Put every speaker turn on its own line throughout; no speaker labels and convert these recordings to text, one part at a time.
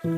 Hello,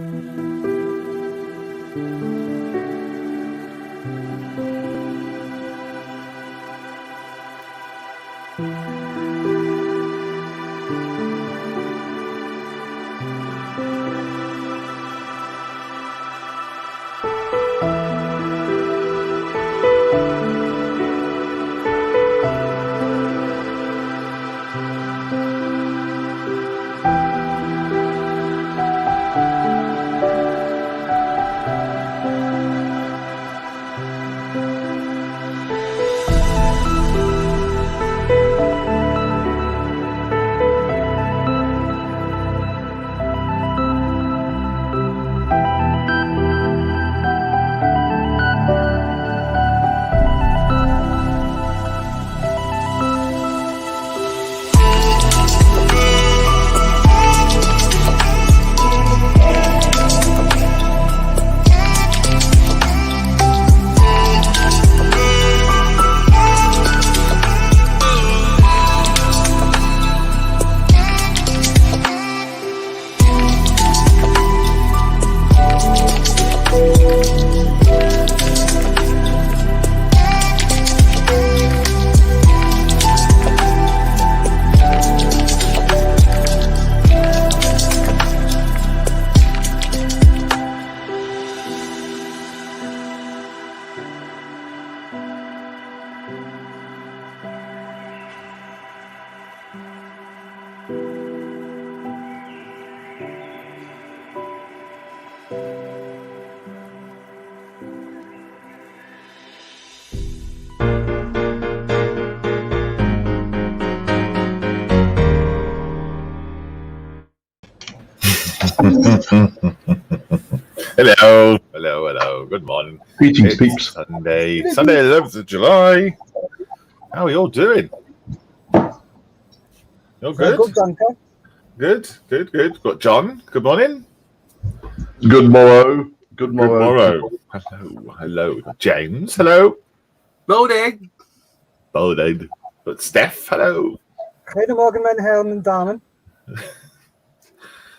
hello, hello. Good morning.
Greetings, peeps.
Sunday, 11th of July. How are you all doing? You're good?
Good, Duncan.
Good. Got John. Good morning.
Good morrow. Good morrow.
Hello. We've got James. Hello.
Morning.
But Steph. Hello.
Goedemorgen, mijn heren en dames.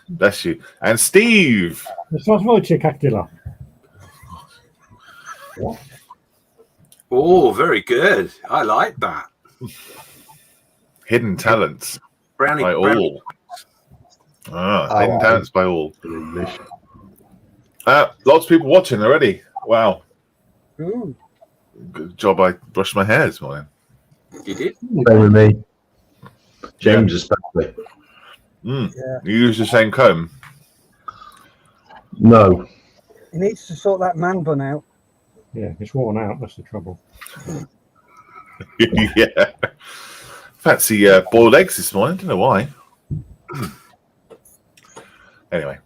Bless you. And Steve.
Oh, very good. I like that.
Hidden talents
Brownie
by all. Hidden talents by all. Lots of people watching already. Wow.
Ooh.
Good job. I brushed my hair this morning.
You did?
Same with me. James especially.
Yeah.
You use the same comb?
No.
He needs to sort that man bun out.
Yeah, it's worn out. That's the trouble.
Yeah. Fancy boiled eggs this morning. Don't know why. Anyway,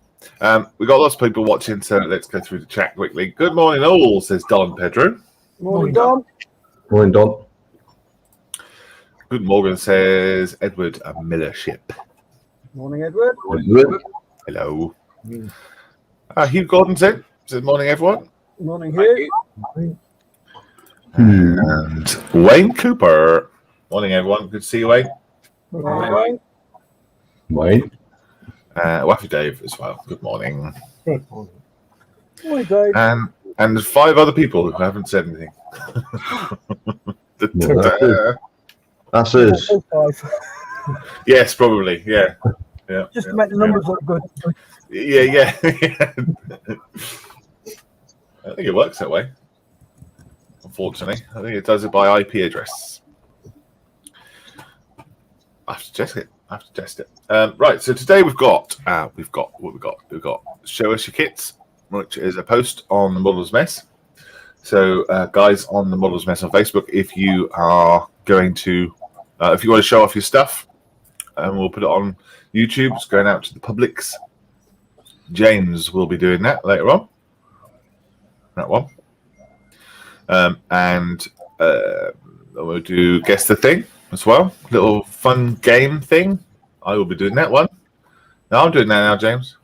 we got lots of people watching, so let's go through the chat quickly. Good morning, all, says Don Pedro.
Morning, Don.
Morning, Don.
Good morning, says Edward Millership.
Morning, Edward.
Hello. Hugh Gordon says morning, everyone.
Morning, Hugh.
And Wayne Cooper. Morning, everyone. Good to see you, Wayne.
Morning.
Wayne.
Waffy Dave as well. Good morning.
Good morning.
Morning, Dave.
And there's 5 other people who haven't said anything.
That's us.
Yes, probably. Yeah.
Just to make the numbers look good.
Yeah. I think it works that way. Unfortunately, I think it does it by IP address. I have to test it. Right. So today we've got Show Us Your Kits, which is a post on the Models Mess. So guys on the Models Mess on Facebook, if you are going to, if you want to show off your stuff, we'll put it on YouTube. It's going out to the publics. James will be doing that later on. That one. And we'll do Guess the Thing as well. Little fun game thing. I will be doing that one. No, I'm doing that now, James.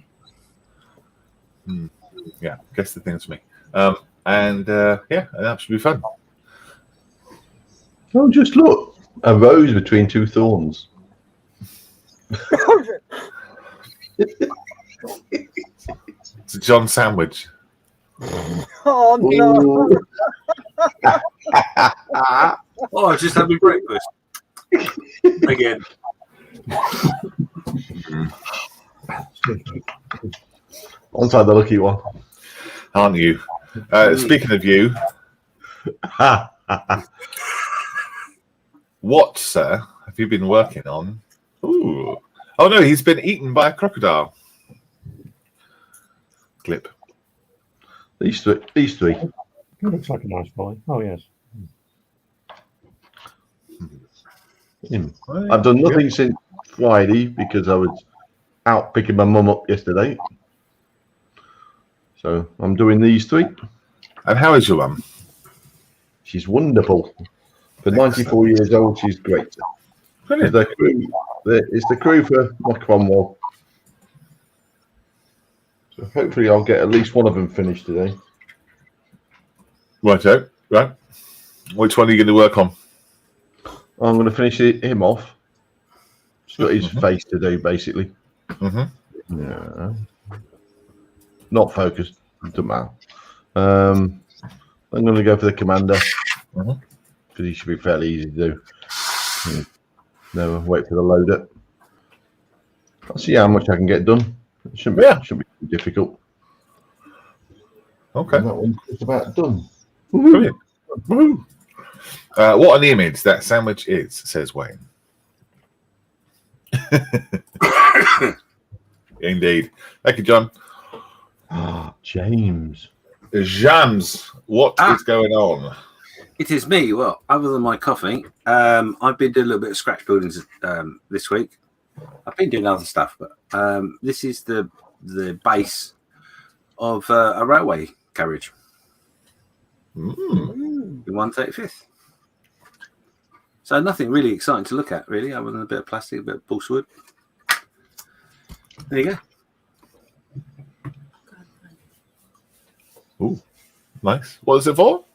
Yeah, Guess the Thing's me. And that should be fun.
Oh, just look. A rose between 2 thorns.
John Sandwich.
Oh no!
Ooh.
Oh, I just had my breakfast. Again.
Onside the lucky one.
Aren't you? Speaking of you, what, sir, have you been working on? Ooh. Oh, no, he's been eaten by a crocodile. Clip.
These three.
It looks like a nice boy. Oh, yes.
I've done nothing since Friday because I was out picking my mum up yesterday. So I'm doing these three.
And how is your mum?
She's wonderful. For 94 years old, she's great. It's
Brilliant.
the crew. It's the crew for my Cromwell. So hopefully I'll get at least one of them finished today.
Righto. Right. Which one are you going to work on?
I'm going to finish him off. It's got his face to do, basically.
Mm-hmm.
Yeah. Not focused. Doesn't matter. I'm going to go for the commander because he should be fairly easy to do. Never wait for the loader. I'll see how much I can get done. It shouldn't be difficult.
Okay.
And that one's just about done.
Brilliant. Woohoo. What an image that sandwich is, says Wayne. Indeed. Thank you, John.
James.
Jams, what is going on?
It is me. Well, other than my coffee, I've been doing a little bit of scratch building this week. I've been doing other stuff, but this is the base of a railway carriage. The 135th. So nothing really exciting to look at, really, other than a bit of plastic, a bit of balsa wood. There you go.
Ooh, nice. What is it for?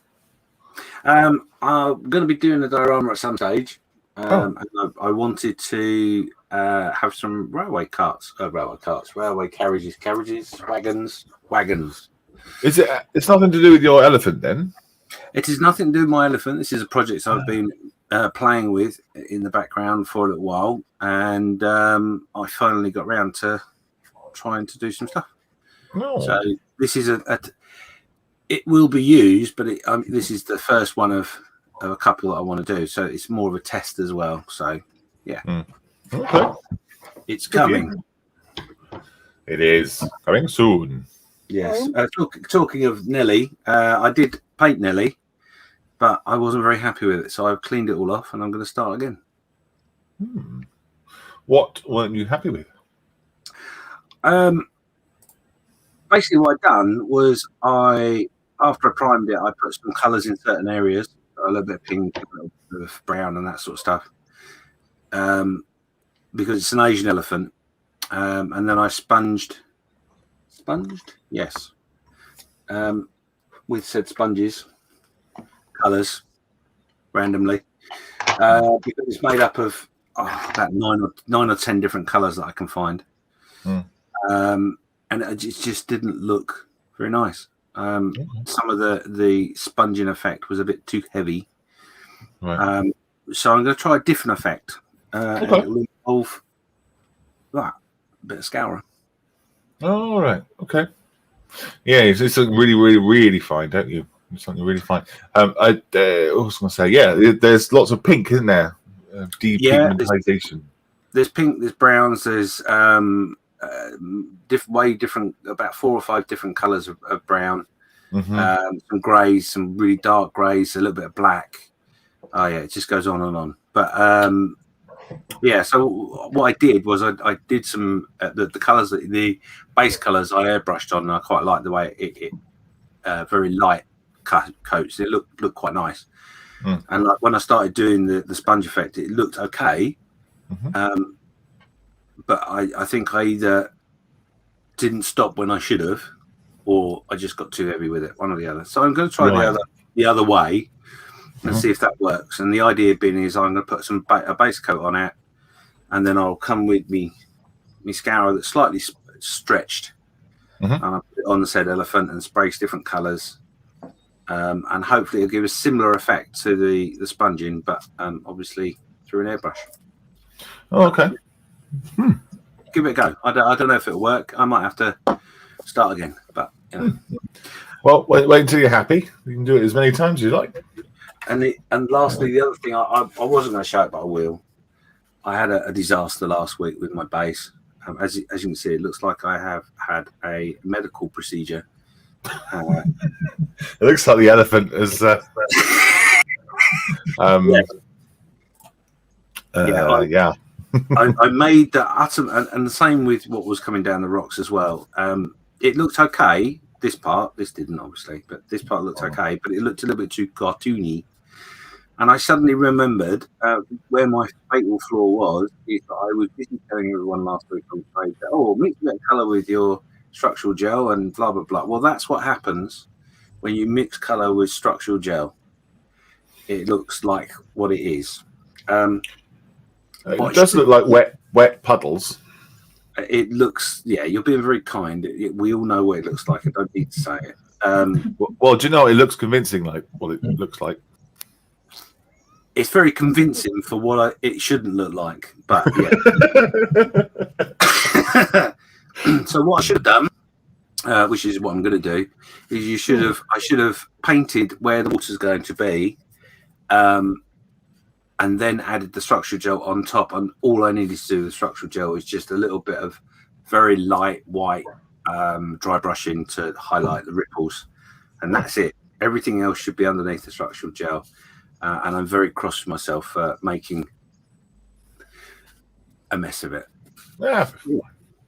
I'm going to be doing a diorama at some stage. And I wanted to have some railway carriages, wagons.
Is it? It's nothing to do with your elephant, then?
It is nothing to do with my elephant. This is a project I've been playing with in the background for a little while, and I finally got round to trying to do some stuff.
Oh.
So this is it will be used, but this is the first one of a couple that I want to do. So it's more of a test as well. So yeah,
Okay.
it's coming.
It is coming soon.
Yes. Talking of Nelly, I did paint Nelly, but I wasn't very happy with it, so I've cleaned it all off, and I'm going to start again.
What weren't you happy with?
Basically, what I'd done was after I primed it, I put some colours in certain areas, a little bit of pink, a little bit of brown, and that sort of stuff, because it's an Asian elephant. And then I sponged, yes, with said sponges, colours, randomly, because it's made up of about 9 or 10 different colours that I can find. And it just didn't look very nice. Some of the sponging effect was a bit too heavy.
Right.
So I'm going to try a different effect. And it will involve that bit of scourer.
All right. Okay. Yeah, it's something really, really, really fine, don't you? It's something really fine. I was going to say, yeah, there's lots of pink, isn't there? Depigmentation.
There's pink, there's browns, there's different, about 4 or 5 different colours of brown. Some greys, some really dark greys, a little bit of black. Oh yeah, it just goes on and on. But yeah, so what I did was I did some the colours, the base colours I airbrushed on, and I quite like the way it very light coats. It looked quite nice. And like when I started doing the sponge effect, it looked okay. But I think I either didn't stop when I should have, or I just got too heavy with it, one or the other. So I'm going to try the other way and see if that works. And the idea being is I'm going to put a base coat on it, and then I'll come with me scourer that's slightly stretched,
Mhm.
and I put it on the said elephant and sprays different colours. And hopefully it'll give a similar effect to the sponging, but obviously through an airbrush.
Oh, okay.
Give it a go. I don't know if it'll work. I might have to start again, but you know.
Well, wait until you're happy. You can do it as many times as you like.
And lastly, the other thing I wasn't going to show it, but I will. I had a disaster last week with my base. As you can see, it looks like I have had a medical procedure.
It looks like the elephant is. Yeah.
I made the utter, and the same with what was coming down the rocks as well. It looked okay. This didn't obviously, but this part looked okay. But it looked a little bit too cartoony. And I suddenly remembered where my fatal flaw was. Is that I was busy telling everyone last week on trade that, oh, mix that colour with your structural gel and blah blah blah. Well, that's what happens when you mix colour with structural gel. It looks like what it is.
It does look like wet puddles.
It looks, yeah, you're being very kind. We all know what it looks like. I don't need to say it.
Well, do you know, it looks convincing like what it looks like.
It's very convincing for what it shouldn't look like. But yeah. So what I should have done, which is what I'm going to do, is I should have painted where the water's going to be, and then added the structural gel on top. And all I needed to do with the structural gel is just a little bit of very light white dry brushing to highlight the ripples. And that's it. Everything else should be underneath the structural gel. And I'm very cross with myself for making a mess of it.
Yeah.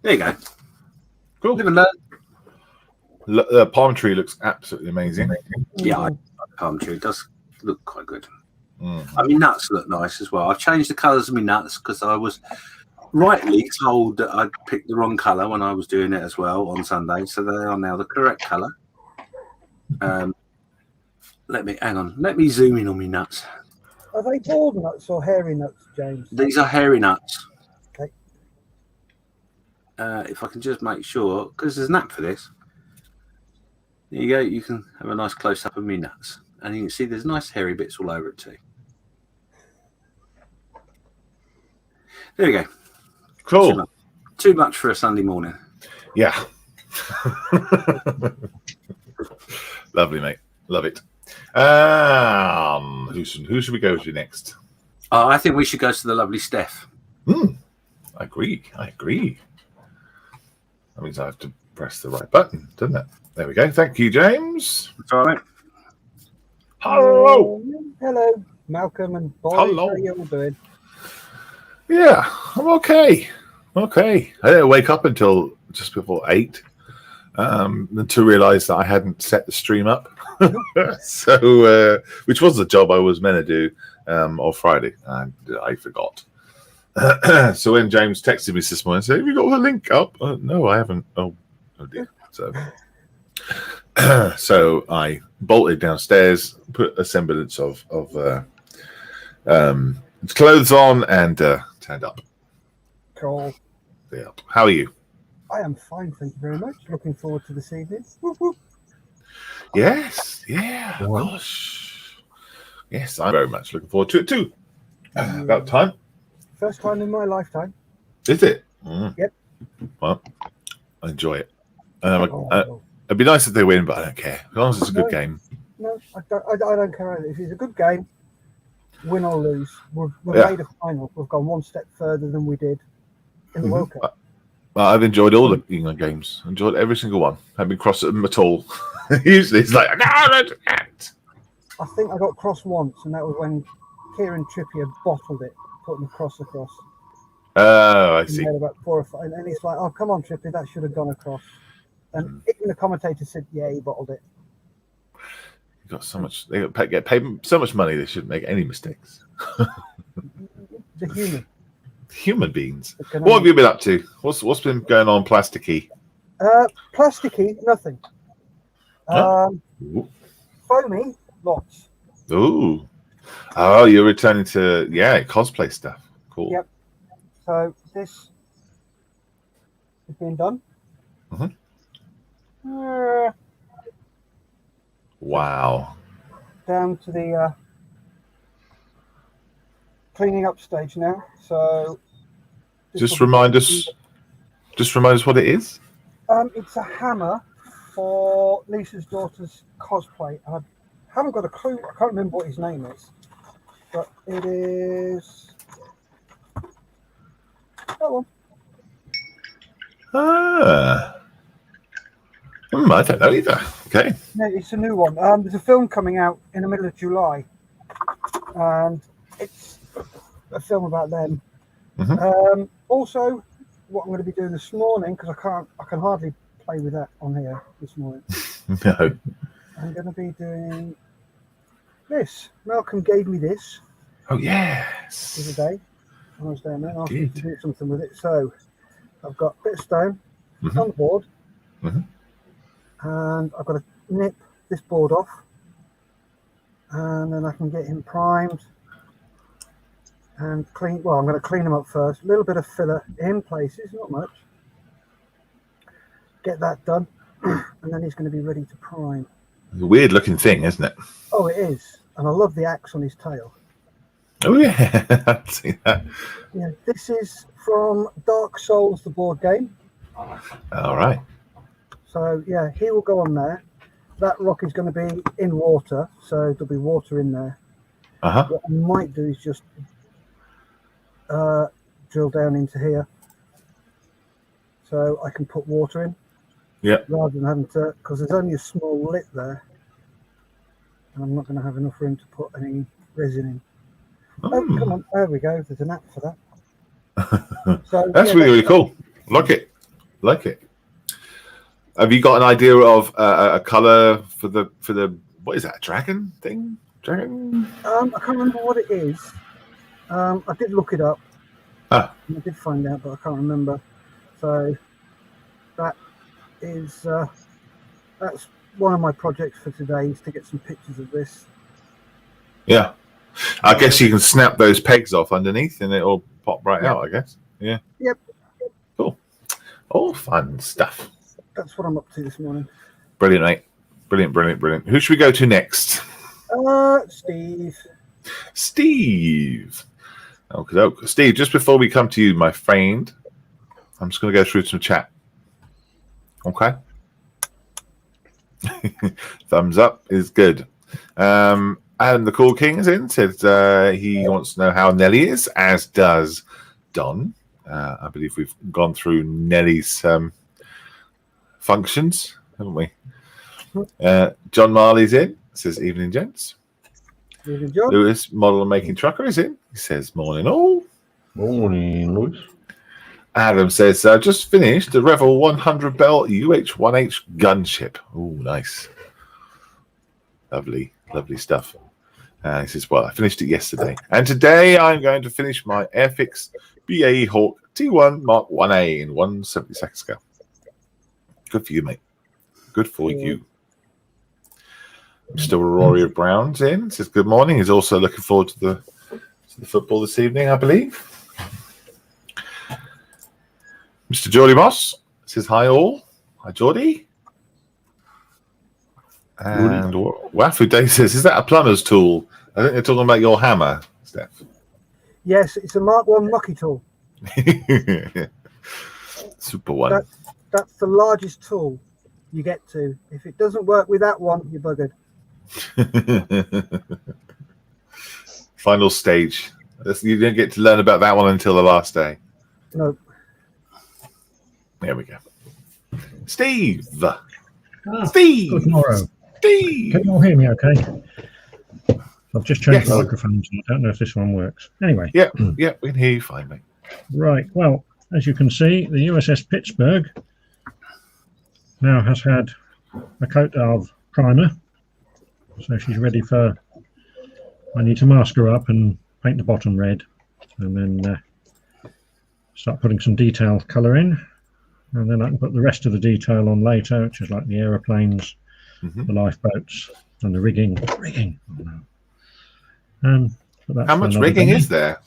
There you go.
Cool.
Live and learn.
The palm tree looks absolutely amazing.
Yeah, I like the palm tree. It does look quite good.
Mm.
I mean, nuts look nice as well. I've changed the colours of my nuts because I was rightly told that I'd picked the wrong colour when I was doing it as well on Sunday. So they are now the correct colour. Let me zoom in on my nuts.
Are they bald nuts or hairy nuts, James?
These are hairy nuts.
Okay.
If I can just make sure, because there's an app for this. There you go. You can have a nice close up of my nuts, and you can see there's nice hairy bits all over it too. There you go.
Cool.
Too much for a Sunday morning.
Yeah. Lovely, mate. Love it. Who should we go to next?
I think we should go to the lovely Steph.
I agree. That means I have to press the right button, doesn't it? There we go. Thank you, James.
It's all right.
Hello.
Hello, Malcolm and Boy.
Hello.
How are you all doing?
Yeah, I'm okay. I didn't wake up until just before 8 to realise that I hadn't set the stream up. So, which was the job I was meant to do on Friday, and I forgot. So when James texted me this morning and said, "Have you got the link up?" No, I haven't. Oh dear. So, so I bolted downstairs, put a semblance of clothes on, and turned up.
Cool.
Yeah. How are you?
I am fine, thank you very much. Looking forward to this evening. Whoop, whoop.
Yes. Yeah. Gosh. Yes, I'm very much looking forward to it too. About time.
First time in my lifetime.
Is it?
Yep.
Well, I enjoy it. It'd be nice if they win, but I don't care. As long as it's a good game.
No, I don't care either. If it's a good game, win or lose, we've made a final. We've gone one step further than we did in the World Cup.
Well, I've enjoyed all the England games. Enjoyed every single one. Haven't been cross at them at all. Usually it's like, no, don't.
I think I got cross once, and that was when Kieran Trippier bottled it, putting the cross across.
Oh, I see.
Had about 4 or 5, and it's like, oh, come on, Trippier, that should have gone across. And even the commentator said, yeah, he bottled it.
Got so much. They get paid so much money. They shouldn't make any mistakes.
The
human beings. What have you been up to? What's been going on, Plasticky?
Plasticky, nothing. Foamy, lots.
Ooh. Oh, you're returning to cosplay stuff. Cool.
Yep. So this has been done.
Wow.
Down to the cleaning up stage now. So
Just remind us what it is.
It's a hammer for Lisa's daughter's cosplay. I haven't got a clue. I can't remember what his name is, but it is that one.
I don't know either. Okay.
No, it's a new one. There's a film coming out in the middle of July, and it's a film about them. Also, what I'm going to be doing this morning, because I can hardly play with that on here this morning.
No.
I'm going to be doing this. Malcolm gave me this
Oh yes.
the other day when I was down there. I asked him to do something with it. So I've got a bit of stone on the board, and I've got to nip this board off, and then I can get him primed and clean. Well, I'm going to clean him up first. A little bit of filler in places, not much. Get that done, and then he's going to be ready to prime.
It's a weird looking thing, isn't it?
Oh, it is, and I love the axe on his tail.
Oh yeah, I've seen that.
Yeah, this is from Dark Souls, the board game.
All right.
So yeah, he will go on there. That rock is going to be in water, so there'll be water in there. What I might do is just drill down into here, so I can put water in.
Yeah.
Rather than having to, because there's only a small lip there, and I'm not going to have enough room to put any resin in. Oh, come on, there we go. There's an app for that. So
that's really cool. Like it. Have you got an idea of a color for the what is that, a dragon thing? Dragon?
I can't remember what it is. I did look it up. I did find out, but I can't remember. So that is that's one of my projects for today, is to get some pictures of this.
Yeah. I guess you can snap those pegs off underneath and it'll pop right out, I guess. Yeah.
Yep.
Cool. All fun stuff.
That's what I'm up to this morning.
Brilliant, mate. Brilliant. Who should we go to next? Steve. Okay, Steve, just before we come to you, my friend, I'm just going to go through some chat. Okay. Thumbs up is good. Adam the Cool King is in, said he wants to know how Nelly is, as does Don. I believe we've gone through Nelly's functions, haven't we? John Marley's in, says evening, gents.
Evening, John.
Lewis, model and making trucker, is in. He says morning all.
Morning, Lewis.
Adam says just finished the Revel 100 Bell UH-1H gunship. Oh, nice. Lovely stuff. He says, well, I finished it yesterday. And today I'm going to finish my Airfix BAE Hawk T1 Mark 1A in 172nd scale. Good for you, mate. Good for you. Mr. Rory Brown's in. Says, good morning. He's also looking forward to the football this evening, I believe. Mr. Geordie Moss says, hi all. Hi, Geordie. And Wafu Day says, is that a plumber's tool? I think they're talking about your hammer, Steph.
Yes, it's a Mark 1 mucky tool.
Super one.
That's the largest tool you get to. If it doesn't work with that one, you're buggered.
Final stage. You didn't get to learn about that one until the last day.
No.
There we go. Steve.
Steve. Good morrow.
Steve.
Can you all hear me okay? I've just changed the microphone, so I don't know if this one works. Anyway.
Yeah, we can hear you fine, mate.
Right. Well, as you can see, the USS Pittsburgh now has had a coat of primer. So she's ready for... I need to mask her up and paint the bottom red. And then start putting some detail colour in. And then I can put the rest of the detail on later, which is like the aeroplanes, the lifeboats, and the rigging.
How much rigging is there?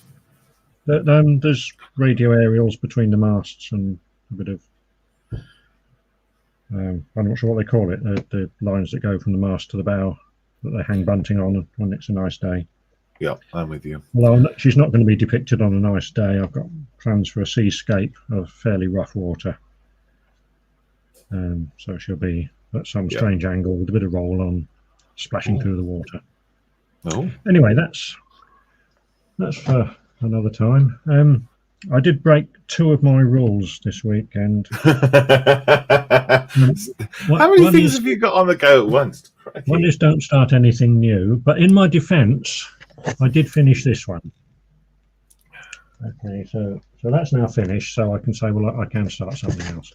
There's radio aerials between the masts and a bit of I'm not sure what they call it. The lines that go from the mast to the bow that they hang bunting on when it's a nice day.
Yeah, I'm with you.
Well, she's not going to be depicted on a nice day. I've got plans for a seascape of fairly rough water. So she'll be at some strange angle with a bit of roll on, splashing through the water.
Oh.
Anyway, that's for another time. I did break 2 of my rules this weekend.
How many things have you got on the go at once? Crikey.
One is don't start anything new. But in my defence, I did finish this one. Okay, so that's now finished. So I can say, well, I can start something else.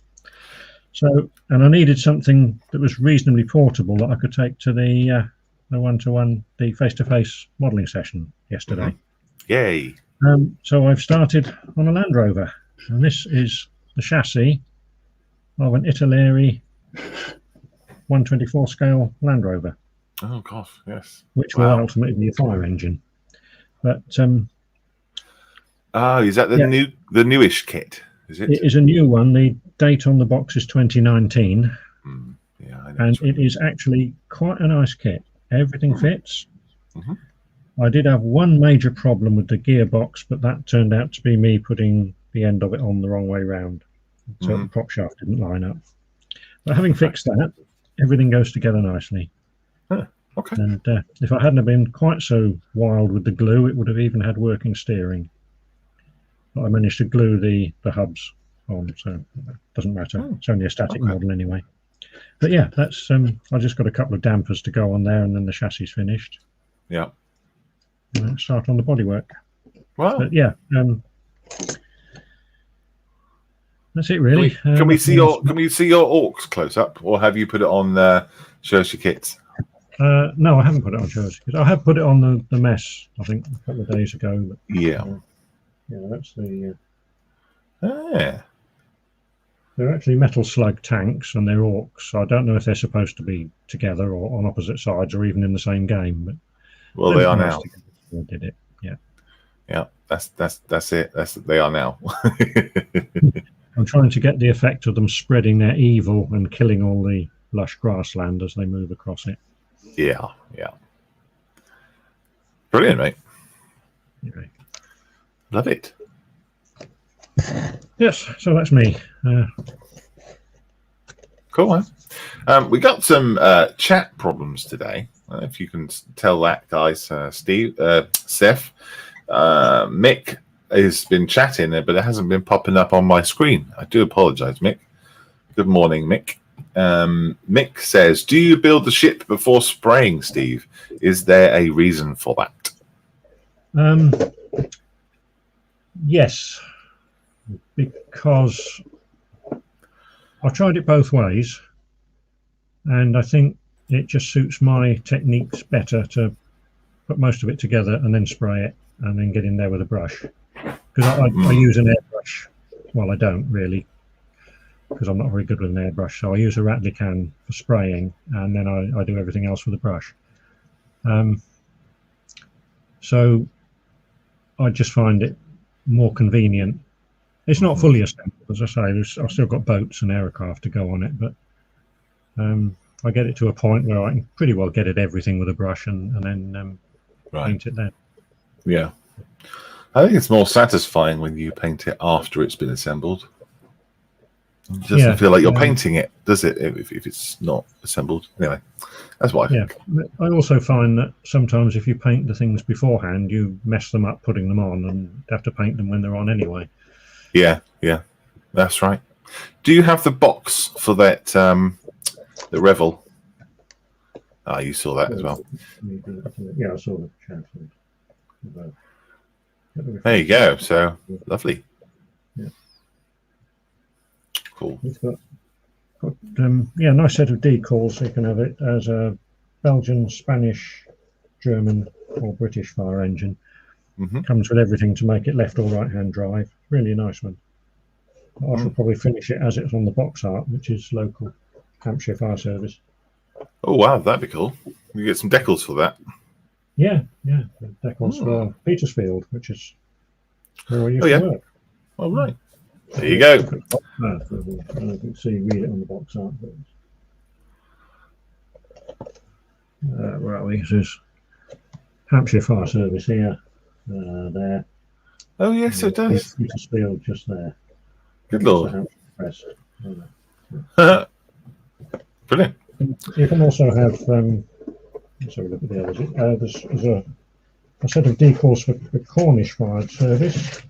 So, and I needed something that was reasonably portable that I could take to the one-to-one, the face-to-face modelling session yesterday.
Yay!
So I've started on a Land Rover, and this is the chassis of an Italeri 124 scale Land Rover.
Oh gosh, yes.
Which will ultimately be a fire engine. But
is that the newish kit? Is it?
It is a new one. The date on the box is 2019.
Yeah, I know.
And it is actually quite a nice kit. Everything fits. I did have one major problem with the gearbox, but that turned out to be me putting the end of it on the wrong way round. So the prop shaft didn't line up. But having fixed that, everything goes together nicely.
Okay.
And if I hadn't been quite so wild with the glue, it would have even had working steering. But I managed to glue the hubs on, so it doesn't matter. It's only a static model anyway. But yeah, that's I just got a couple of dampers to go on there, and then the chassis is finished.
Yeah.
And start on the bodywork.
Wow.
But yeah, that's it really.
Can we see your orcs close up, or have you put it on Shoshi kits?
No, I haven't put it on Shoshi kits. I have put it on the mess, I think, a couple of days ago. But,
yeah.
Yeah, that's the.
Yeah.
They're actually metal slug tanks, and they're orcs. So I don't know if they're supposed to be together or on opposite sides, or even in the same game. But
well, they are now.
I did it. Yeah.
Yeah, that's it. They are now.
I'm trying to get the effect of them spreading their evil and killing all the lush grassland as they move across it.
Yeah. Brilliant, mate.
Anyway.
Love it.
Yes, so that's me.
Cool, man. We got some chat problems today. If you can tell that, guys. Steve, Seth, Mick has been chatting there, but it hasn't been popping up on my screen. I do apologize, Mick. Good morning, Mick. Mick says, do you build the ship before spraying, Steve? Is there a reason for that?
Yes, because I've tried it both ways, and I think it just suits my techniques better to put most of it together and then spray it and then get in there with a brush. Because I use an airbrush. Well, I don't really, because I'm not very good with an airbrush. So I use a Rattly can for spraying, and then I do everything else with a brush. So I just find it more convenient. It's not fully assembled, as I say. I've still got boats and aircraft to go on it, but I get it to a point where I can pretty well get at everything with a brush and then paint it then.
Yeah. I think it's more satisfying when you paint it after it's been assembled. It doesn't feel like you're painting it, does it, if it's not assembled? Anyway, that's what I think.
I also find that sometimes if you paint the things beforehand, you mess them up putting them on and have to paint them when they're on anyway.
Yeah, that's right. Do you have the box for that, the Revel? Ah, you saw that as well.
Yeah, I saw the chat.
There you go. So lovely.
Yeah.
Cool.
It's got nice set of decals. So you can have it as a Belgian, Spanish, German, or British fire engine. Comes with everything to make it left or right hand drive. Really a nice one. I shall probably finish it as it's on the box art, which is local Hampshire Fire Service.
Oh wow, that'd be cool. You get some decals for that.
Yeah, decals for Petersfield, which is where I used to work.
Oh right. There you go.
I don't think so. You read it on the box art. But, where are we? This is Hampshire Fire Service here. There.
Oh yes, it does.
Field just there.
Good lord.
Press.
Brilliant.
You can also have. Let's have a look at the others. There's a set of decals for the Cornish Fire Service.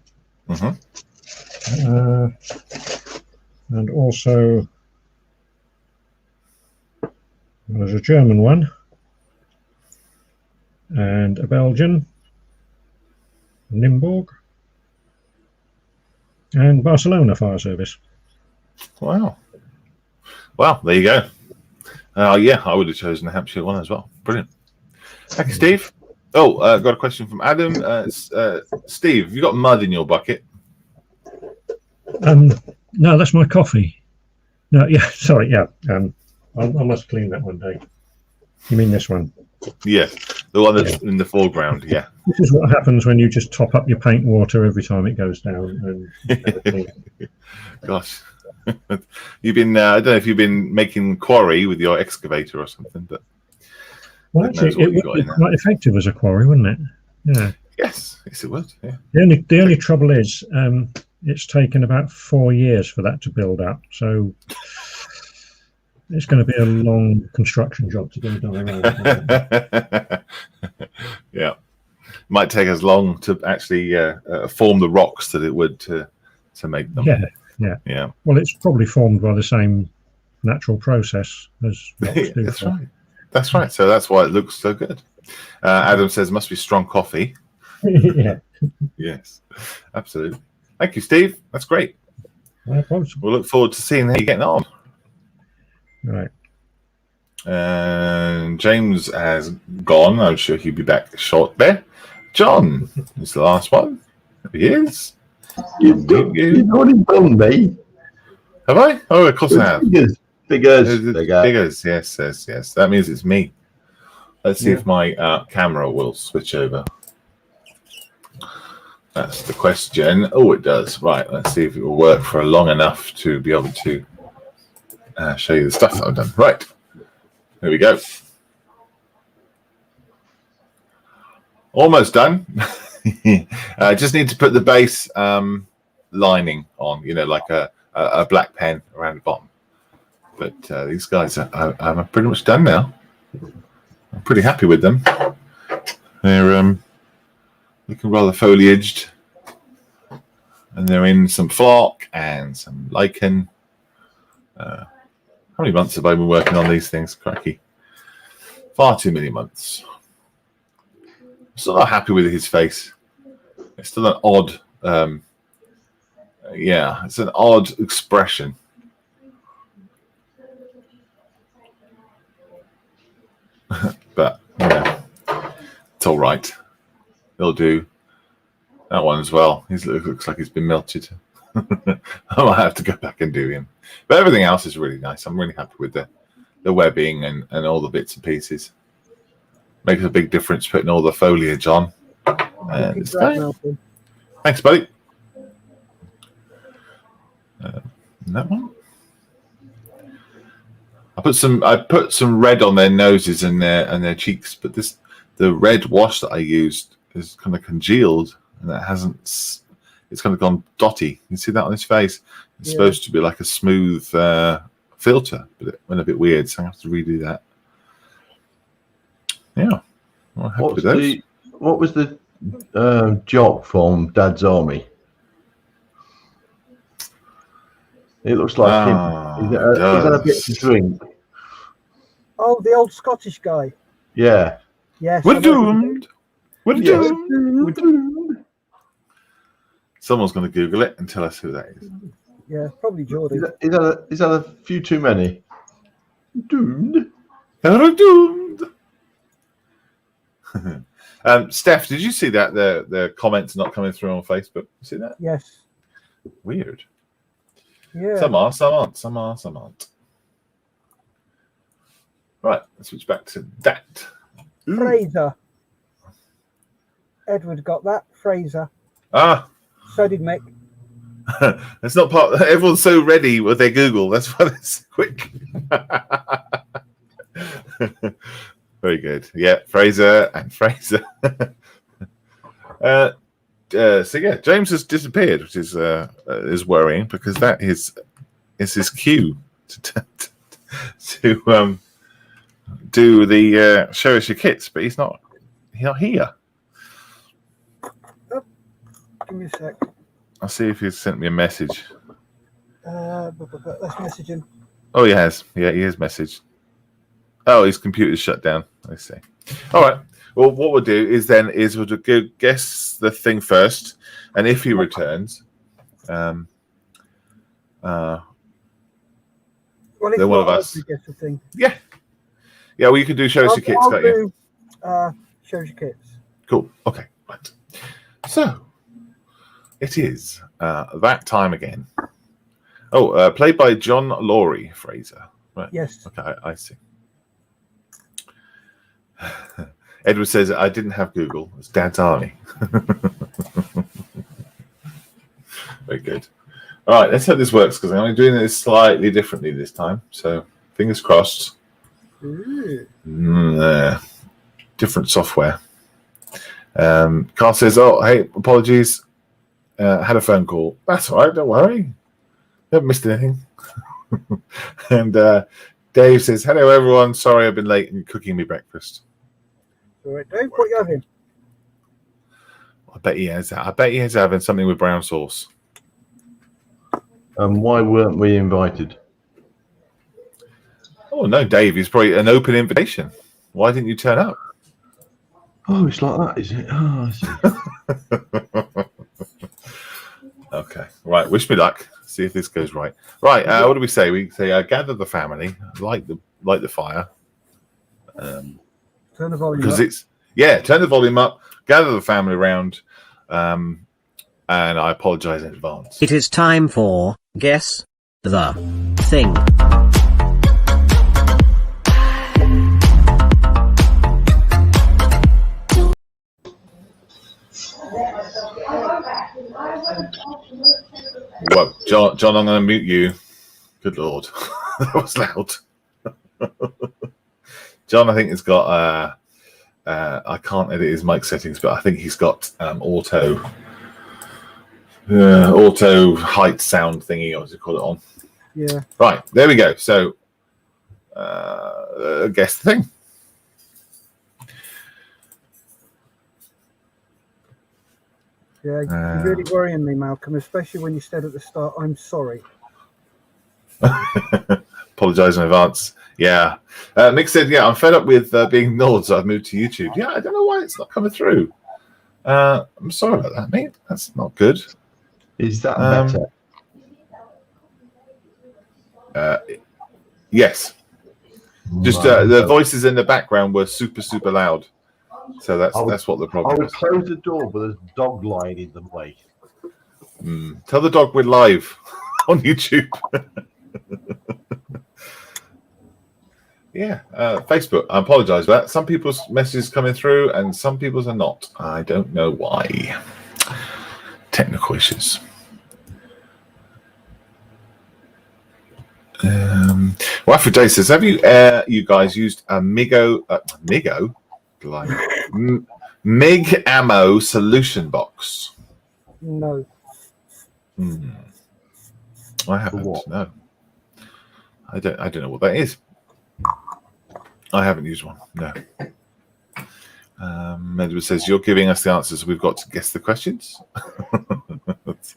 And also there's a German one and a Belgian, Limburg, and Barcelona Fire Service.
Wow. Well, there you go. Yeah, I would have chosen the Hampshire one as well. Brilliant. Thank you, Steve. Oh, got a question from Adam. Steve, have you got mud in your bucket?
No, that's my coffee. No, yeah, sorry, yeah. I must clean that one day. You mean this one?
Yeah, the one that's in the foreground. Yeah.
This is what happens when you just top up your paint water every time it goes down. And
Gosh, you've been. I don't know if you've been making quarry with your excavator or something, but
well, actually, it would be quite effective as a quarry, wouldn't it? Yeah.
Yes, it would. Yeah.
The only trouble is, it's taken about 4 years for that to build up, so it's going to be a long construction job to go down.
Yeah, might take as long to actually form the rocks that it would to make them. Yeah.
Well, it's probably formed by the same natural process as rocks do.
That's right. That's right. So that's why it looks so good. Adam says must be strong coffee.
Yeah.
Yes, absolutely. Thank you, Steve. That's great.
No problem.
We'll look forward to seeing how you're getting on.
Right.
And James has gone. I'm sure he'll be back short there. John is the last one. There he is.
You've already done me.
Have I? Oh, of course I have.
Figures.
Yes. That means it's me. Let's see if my camera will switch over. That's the question. Oh, it does. Right. Let's see if it will work for long enough to be able to show you the stuff that I've done. Right. There we go. Almost done. I just need to put the base lining on, like a black pen around the bottom. But these guys are pretty much done now. I'm pretty happy with them. They're looking rather foliaged. And they're in some flock and some lichen. How many months have I been working on these things? Cracky. Far too many months. Still not happy with his face. It's still an odd, it's an odd expression. But, it's all right. It'll do. That one as well. He looks like he's been melted. I might have to go back and do him. But everything else is really nice. I'm really happy with the webbing and all the bits and pieces. Makes a big difference putting all the foliage on. And it's fine. Thanks, buddy. That one. I put some red on their noses and their cheeks, but the red wash that I used is kind of congealed and it's kind of gone dotty. You see that on his face? It's supposed to be like a smooth filter, but it went a bit weird, so I have to redo that. Yeah. Well,
what was the job from Dad's Army? It looks like him. Is that a bit to drink?
Oh, the old Scottish guy.
Yeah.
Yes.
We're doomed. We're doomed. Someone's going to Google it and tell us who that is.
Yeah, probably Geordie.
Is that a few too many? Doomed.
They're doomed. Steph, did you see that the comments not coming through on Facebook? You see that?
Yes.
Weird.
Yeah.
Some are, some aren't. Some are, some aren't. Right, let's switch back to that.
Fraser. Edward got that. Fraser.
Ah.
So did Mick.
It's not part. Everyone's so ready with their Google. That's why they're so quick. Very good. Yeah, Fraser and Fraser. So yeah, James has disappeared, which is worrying because that is his cue to do the show us your kits, but he's not here.
Oh, give me a sec.
I'll see if he's sent me a message.
Let's message him.
Oh, he has. Yeah, he has messaged. Oh, his computer's shut down. I see. All right. Well, what we'll do is we'll go guess the thing first, and if he returns,
Well,
then one of us.
Guess the thing.
Yeah. Well, you can do show us your kits, can't you?
Show us your kits.
Cool. Okay. Right. So it is that time again. Oh, played by John Laurie Fraser. Right.
Yes.
Okay, I see. Edward says, I didn't have Google. It's Dad's Army. Very good. All right, let's hope this works because I'm only doing this slightly differently this time. So fingers crossed. Different software. Carl says, oh, hey, apologies. Had a phone call. That's all right. Don't worry. Haven't missed anything. And Dave says, hello, everyone. Sorry I've been late in cooking me breakfast.
All right, Dave, what are you having?
I bet he has that. I bet he is having something with brown sauce.
Why weren't we invited?
Oh, no, Dave. It's probably an open invitation. Why didn't you turn up?
Oh, it's like that, is it? Oh, I see.
Okay. Right. Wish me luck. See if this goes right. Right. What do we say? We say gather the family, light the fire.
Turn the volume
Because
up.
turn the volume up, gather the family around, and I apologize in advance.
It is time for Guess the Thing.
Whoa, John, I'm going to mute you. Good Lord. That was loud. John, I think, has got, I can't edit his mic settings, but I think he's got auto height sound thingy, or what do you call it on?
Yeah.
Right, there we go. So, guess the thing.
Yeah, you're really worrying me, Malcolm, especially when you said at the start, I'm sorry.
Apologize in advance. Yeah. Nick said, yeah, I'm fed up with being ignored, so I've moved to YouTube. Yeah, I don't know why it's not coming through. I'm sorry about that, mate. That's not good.
Is that better?
Yes. Just the voices in the background were super, super loud. So that's what the
I
problem
would
is.
close the door, but there's a dog lying in the way.
Tell the dog we're live on YouTube. Yeah, Facebook. I apologize for that. Some people's messages coming through and some people's are not. I don't know why. Technical issues. Alfred J says, have you guys used a MIG ammo solution box?
No.
I haven't. No. I don't know what that is. I haven't used one. No. Edward says, you're giving us the answers. We've got to guess the questions.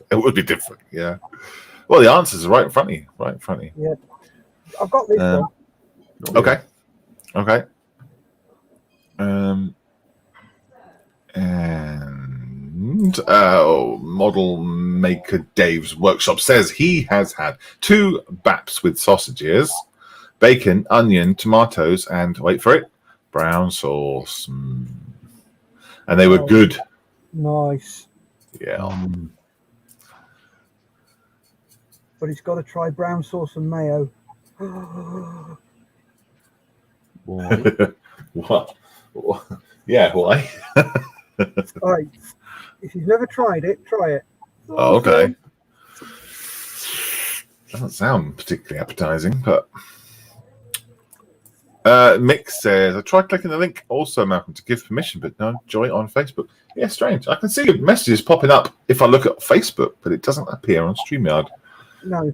It would be different. Yeah. Well, the answers are right in front of you. Right in front of you.
Yeah. I've got this one.
Okay. And model maker Dave's workshop says he has had 2 baps with sausages, bacon, onion, tomatoes, and wait for it, brown sauce. And they were good.
Nice.
Yeah.
But he's got to try brown sauce and mayo.
Why?
What? Yeah, why?
All right. If you've never tried it, try it.
Oh, okay. Doesn't sound particularly appetizing, but Mick says, I tried clicking the link also, Malcolm, to give permission, but no joy on Facebook. Yeah, strange. I can see messages popping up if I look at Facebook, but it doesn't appear on StreamYard.
No,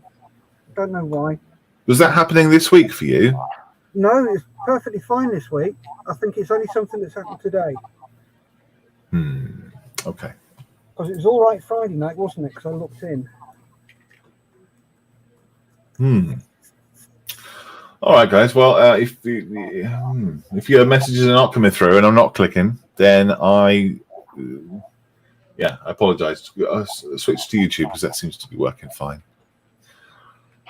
don't know why.
Was that happening this week for you?
No, it's perfectly fine this week. I think it's only something that's happened today.
Okay.
Because it was all right Friday night, wasn't it? Because I looked in.
All right, guys. Well, if your messages are not coming through and I'm not clicking, then I apologize. I'll switch to YouTube because that seems to be working fine.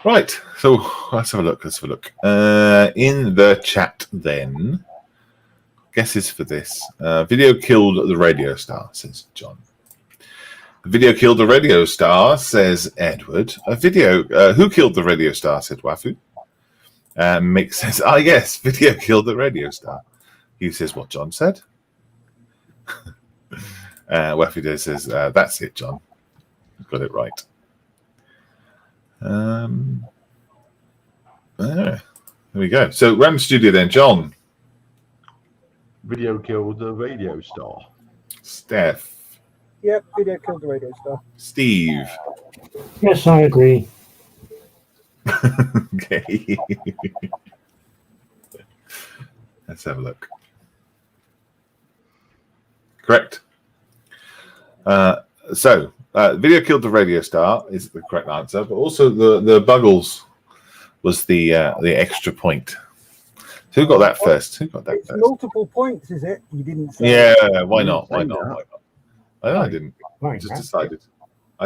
Right. So let's have a look. In the chat, then. Guesses for this. Video killed the radio star, says John. Video killed the radio star, says Edward. Who killed the radio star, said Wafu. Mick says, yes, video killed the radio star. He says what John said. Wafu says, that's it, John. You've got it right. There we go. So random studio then, John.
Video killed the radio star.
Steph.
Yep, video killed the radio star.
Steve.
Yes, I agree.
Okay. Let's have a look. Correct. Video killed the radio star is the correct answer, but also the Buggles was the extra point. So who got that first?
It's multiple points, is it? You didn't say.
Yeah, why not? I didn't. I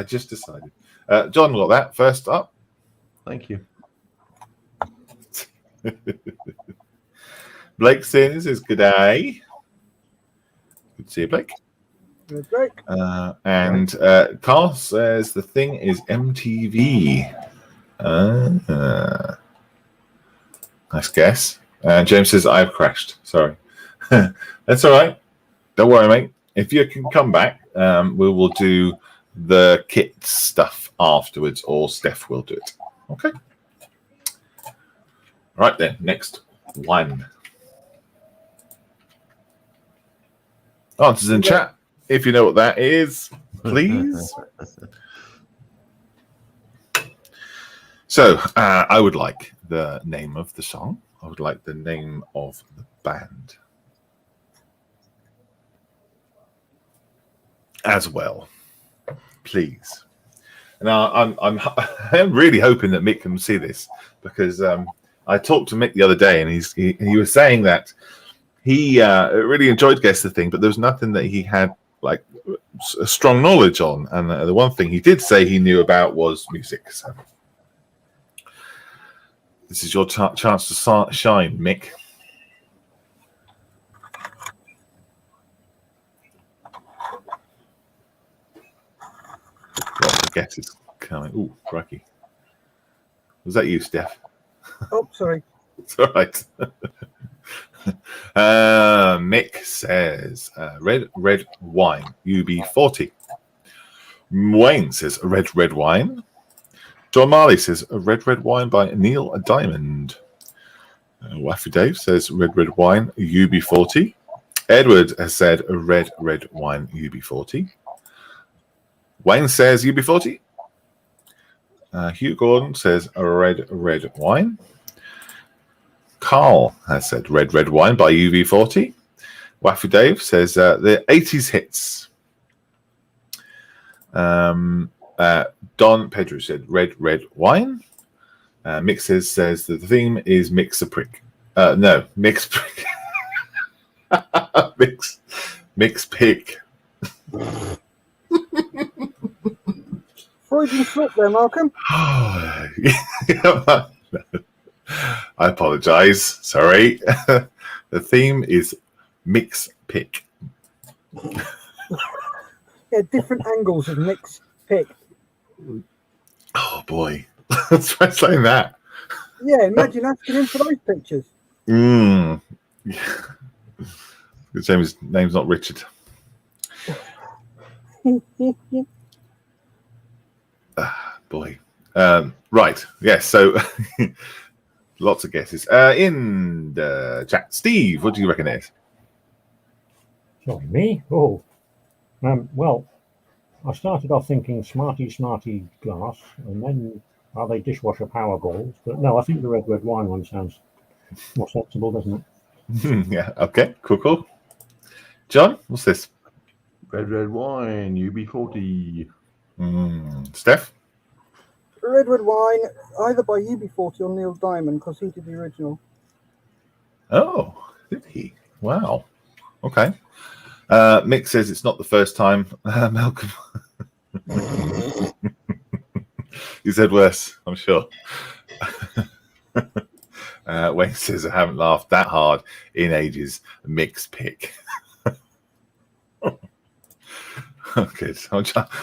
just decided. John got that first up.
Thank you.
Blake says good day. Good to see you, Blake.
Good break.
And Carl says the thing is MTV. Nice guess. And James says I've crashed. Sorry. That's all right. Don't worry, mate. If you can come back, we will do the kit stuff afterwards, or Steph will do it. Okay. Right then, next one. Answers in chat. If you know what that is, please. So, I would like the name of the song. I would like the name of the band as well, please. And I'm really hoping that Mick can see this, because I talked to Mick the other day, and he was saying that he really enjoyed Guess the Thing, but there was nothing that he had like a strong knowledge on. And the one thing he did say he knew about was music. So this is your chance to shine, Mick. What the guess is coming? Ooh, crikey. Was that you, Steph?
Oh, sorry.
It's all right. Mick says red wine, UB40. Wayne says red wine. John Marley says a red wine by Neil Diamond. Waffy Dave says red wine, UB40. Edward has said a red wine, UB40. Wayne says UB40. Hugh Gordon says a red wine. Carl has said red wine by UB40. Waffy Dave says the 80s hits. Don Pedro said red wine. Mick says that the theme is Mix a Prick. No, Mix Prick. Mix Pig.
Freudian slip there, Malcolm.
I apologize. Sorry. The theme is Mix Pick.
Yeah, different angles of mix pick.
Oh boy. Let's try saying that.
Yeah, imagine asking him for those pictures.
Yeah. Good shame his name's not Richard. Boy. Right. Yes. So lots of guesses. In the chat, Steve, what do you reckon it is?
Sorry, me? Oh, well, I started off thinking smarty glass, and then are they dishwasher power balls? But no, I think the red wine one sounds more sensible, doesn't it?
Yeah. Okay. Cool. John, what's this?
Red wine, UB40.
Steph?
Red wine, either by UB40 or Neil Diamond, because he did the original.
Oh, did he? Wow. Okay. Mick says it's not the first time. Malcolm. He said worse, I'm sure. Wayne says I haven't laughed that hard in ages. Mick's pick. Good.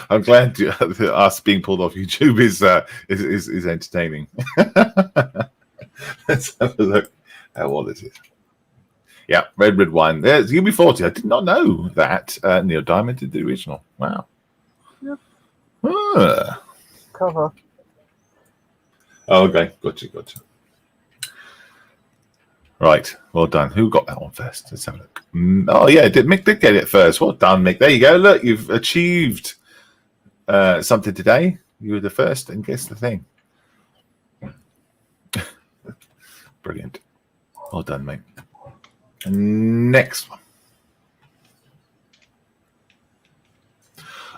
I'm glad us being pulled off YouTube is entertaining. Let's have a look at what this is. Yeah, red wine. There's UB40. I did not know that Neil Diamond did the original. Wow.
Yep.
Oh,
Cover.
okay, gotcha. Right, well done. Who got that one first? Let's have a look. Oh yeah, Mick did get it first. Well done, Mick. There you go. Look, you've achieved something today. You were the first and guess the thing. Brilliant. Well done, mate. Next one.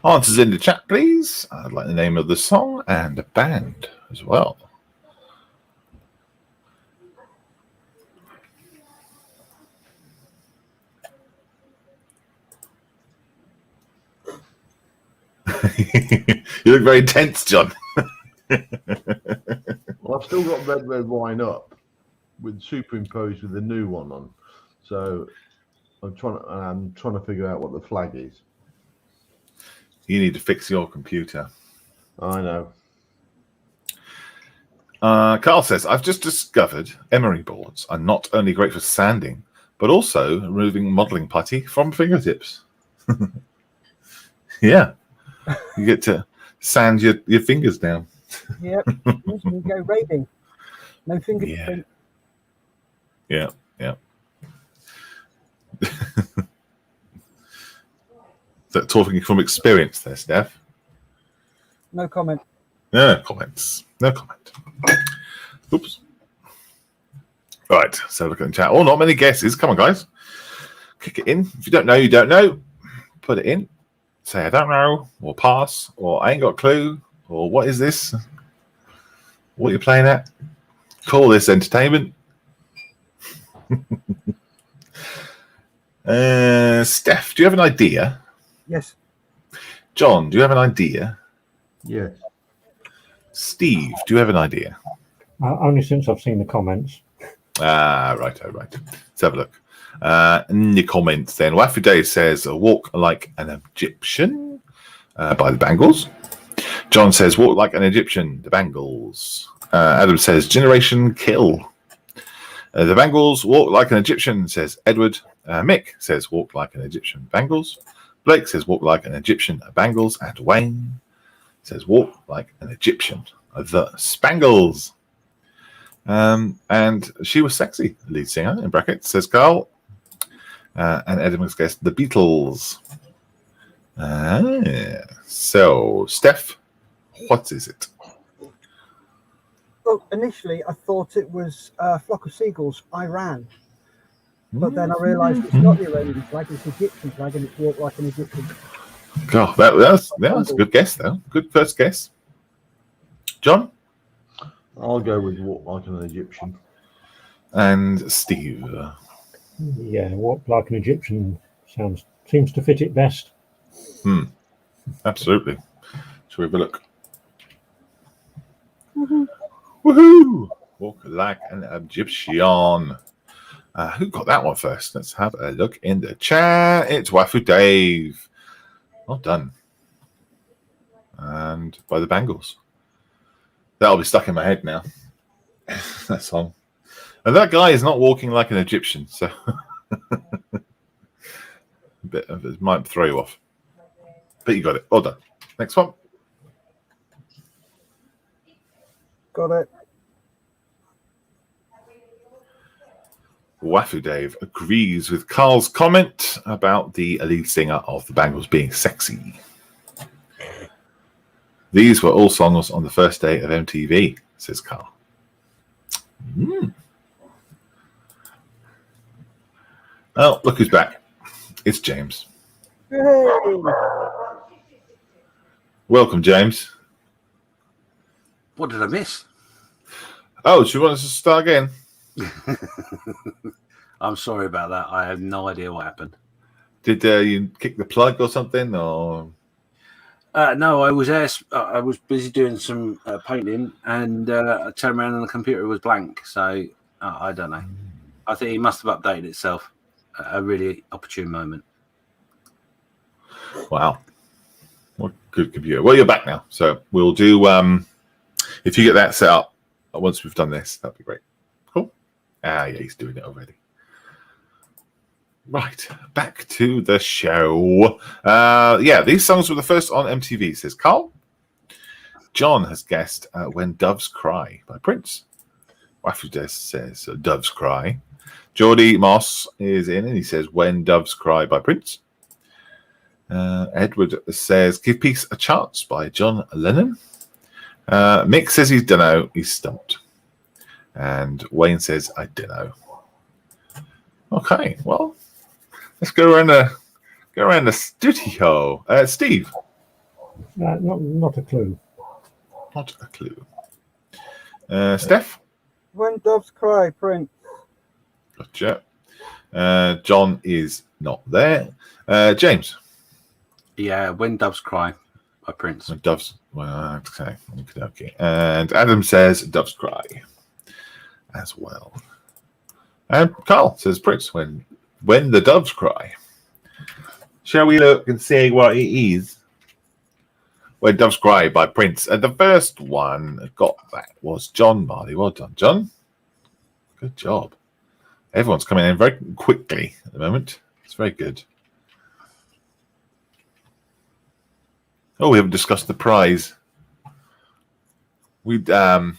Answers in the chat, please. I'd like the name of the song and the band as well. You look very tense, John.
Well, I've still got red wine up with superimposed with the new one on. So I'm trying to figure out what the flag is.
You need to fix your computer.
I know.
Carl says, I've just discovered emery boards are not only great for sanding, but also removing modeling putty from fingertips. Yeah. You get to sand your fingers down.
Yep. You can go raving. No fingerprint.
Yeah. So talking from experience there, Steph.
No comment.
No comments. No comment. Oops. Right, so look at the chat. Oh, not many guesses. Come on, guys. Kick it in. If you don't know, you don't know. Put it in. Say, I don't know, or pass, or I ain't got a clue, or what is this? What are you playing at? Call this entertainment. Steph, do you have an idea?
Yes.
John, do you have an idea?
Yes.
Steve, do you have an idea?
Only since I've seen the comments.
Right. Let's have a look. In the comments then, Waffy Day says, walk like an Egyptian by the Bangles. John says, walk like an Egyptian, the Bangles. Adam says, Generation Kill. The Bangles, walk like an Egyptian, says Edward. Mick says, walk like an Egyptian, Bangles. Blake says, walk like an Egyptian, Bangles. And Wayne says, walk like an Egyptian, the Spangles. And she was sexy, lead singer, in brackets, says Carl. And Edmund's guessed the Beatles. So, Steph, what is it?
Well, initially I thought it was a flock of seagulls, Iran. But then I realised it's not the Iranian flag, it's the Egyptian flag, and it's walked like an Egyptian.
God, that was a good guess, though. Good first guess. John?
I'll go with walk like an Egyptian.
And Steve?
Yeah, walk like an Egyptian seems to fit it best.
Absolutely. Shall we have a look? Woohoo! Walk like an Egyptian. Who got that one first? Let's have a look in the chat. It's Wafu Dave. Well done. And by the Bangles. That'll be stuck in my head now. That song. And that guy is not walking like an Egyptian, so a bit of it might throw you off. But you got it. Well done. Next one.
Got it.
Wafu Dave agrees with Carl's comment about the lead singer of the Bangles being sexy. These were all songs on the first day of MTV, says Carl. Oh, look who's back. It's James.
Yay!
Welcome, James.
What did I miss?
Oh, do you want us to start again?
I'm sorry about that. I have no idea what happened.
Did you kick the plug or something? Or
No, I was busy doing some painting, and I turned around and the computer was blank. So I don't know. I think it must have updated itself at a really opportune moment.
wow, what good computer. Well, you're back now, so we'll do. If you get that set up once we've done this, that'd be great. Cool. Yeah, he's doing it already. Right, back to the show. Yeah, these songs were the first on MTV, says Carl. John has guessed When Doves Cry by Prince. Wafu says Doves Cry. Geordie Moss is in and he says When Doves Cry by Prince. Edward says Give Peace a Chance by John Lennon. Mick says he dunno, he's stumped. And Wayne says I dunno. Okay, well, let's go around the studio. Steve.
Not a clue.
Not a clue. Steph.
When Doves Cry, Prince.
Gotcha. John is not there. James.
Yeah, When Doves Cry by Prince.
When Doves. Well, okay. And Adam says Doves Cry as well. And Carl says Prince. When the Doves Cry. Shall we look and see what it is? When Doves Cry by Prince. And the first one that got that was John Marley. Well done, John. Good job. Everyone's coming in very quickly at the moment. It's very good. Oh, we haven't discussed the prize. We, I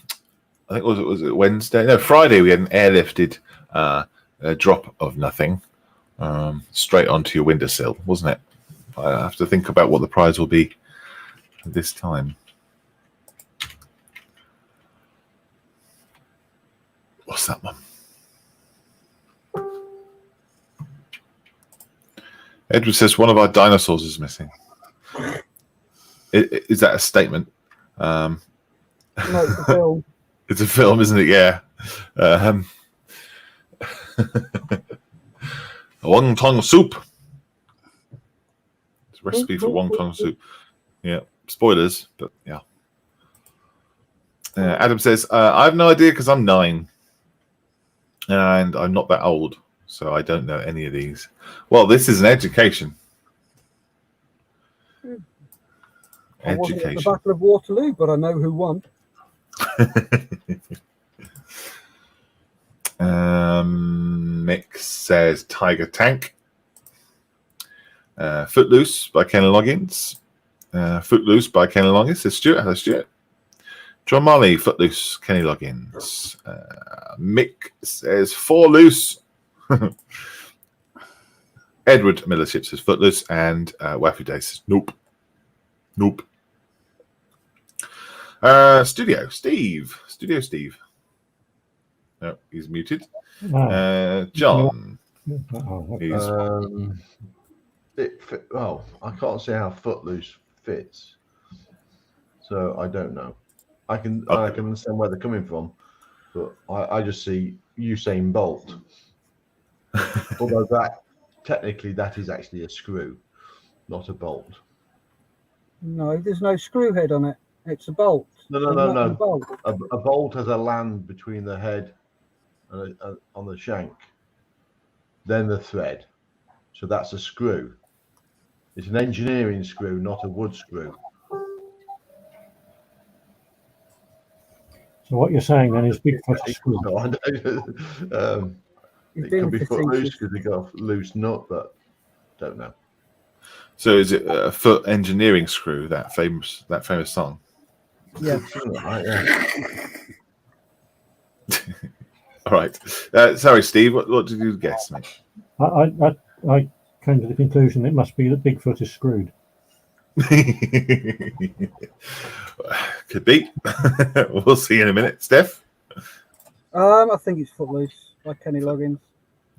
think was it Wednesday? No, Friday. We had an airlifted a drop of nothing straight onto your windowsill, wasn't it? I have to think about what the prize will be this time. What's that one? Edward says one of our dinosaurs is missing. Is that a statement?
No, it's a film.
It's a film, isn't it? Yeah. Wonton soup. It's a recipe for wonton soup. Yeah. Spoilers, but yeah. Adam says, I have no idea because I'm 9. And I'm not that old, so I don't know any of these. Well, this is an education.
I wasn't at the Battle of Waterloo, but I know who won.
Mick says Tiger Tank. Footloose by Kenny Loggins. Footloose by Kenny Loggins, says Stuart. Hello, Stuart. John Marley, Footloose, Kenny Loggins. Mick says Four Loose. Edward Millership says Footloose. And Wafu Day says Nope. Nope. Studio Steve. No, he's muted. John.
I can't see how Footloose fits, so I don't know. I can understand where they're coming from, but I just see Usain Bolt. Although that is actually a screw, not a bolt.
No, there's no screw head on it. It's a bolt.
No. Bolt. A bolt has a land between the head and on the shank, then the thread. So that's a screw. It's an engineering screw, not a wood screw.
So what you're saying then is Bigfoot is screw.
It could be foot loose because they got a loose nut, but don't know.
So is it a foot engineering screw? That famous song.
Yeah.
Right, yeah.
All right. Sorry, Steve. What did you guess, mate?
I came to the conclusion it must be that Bigfoot is screwed.
Could be. We'll see in a minute. Steph?
I think it's Footloose by Kenny Loggins.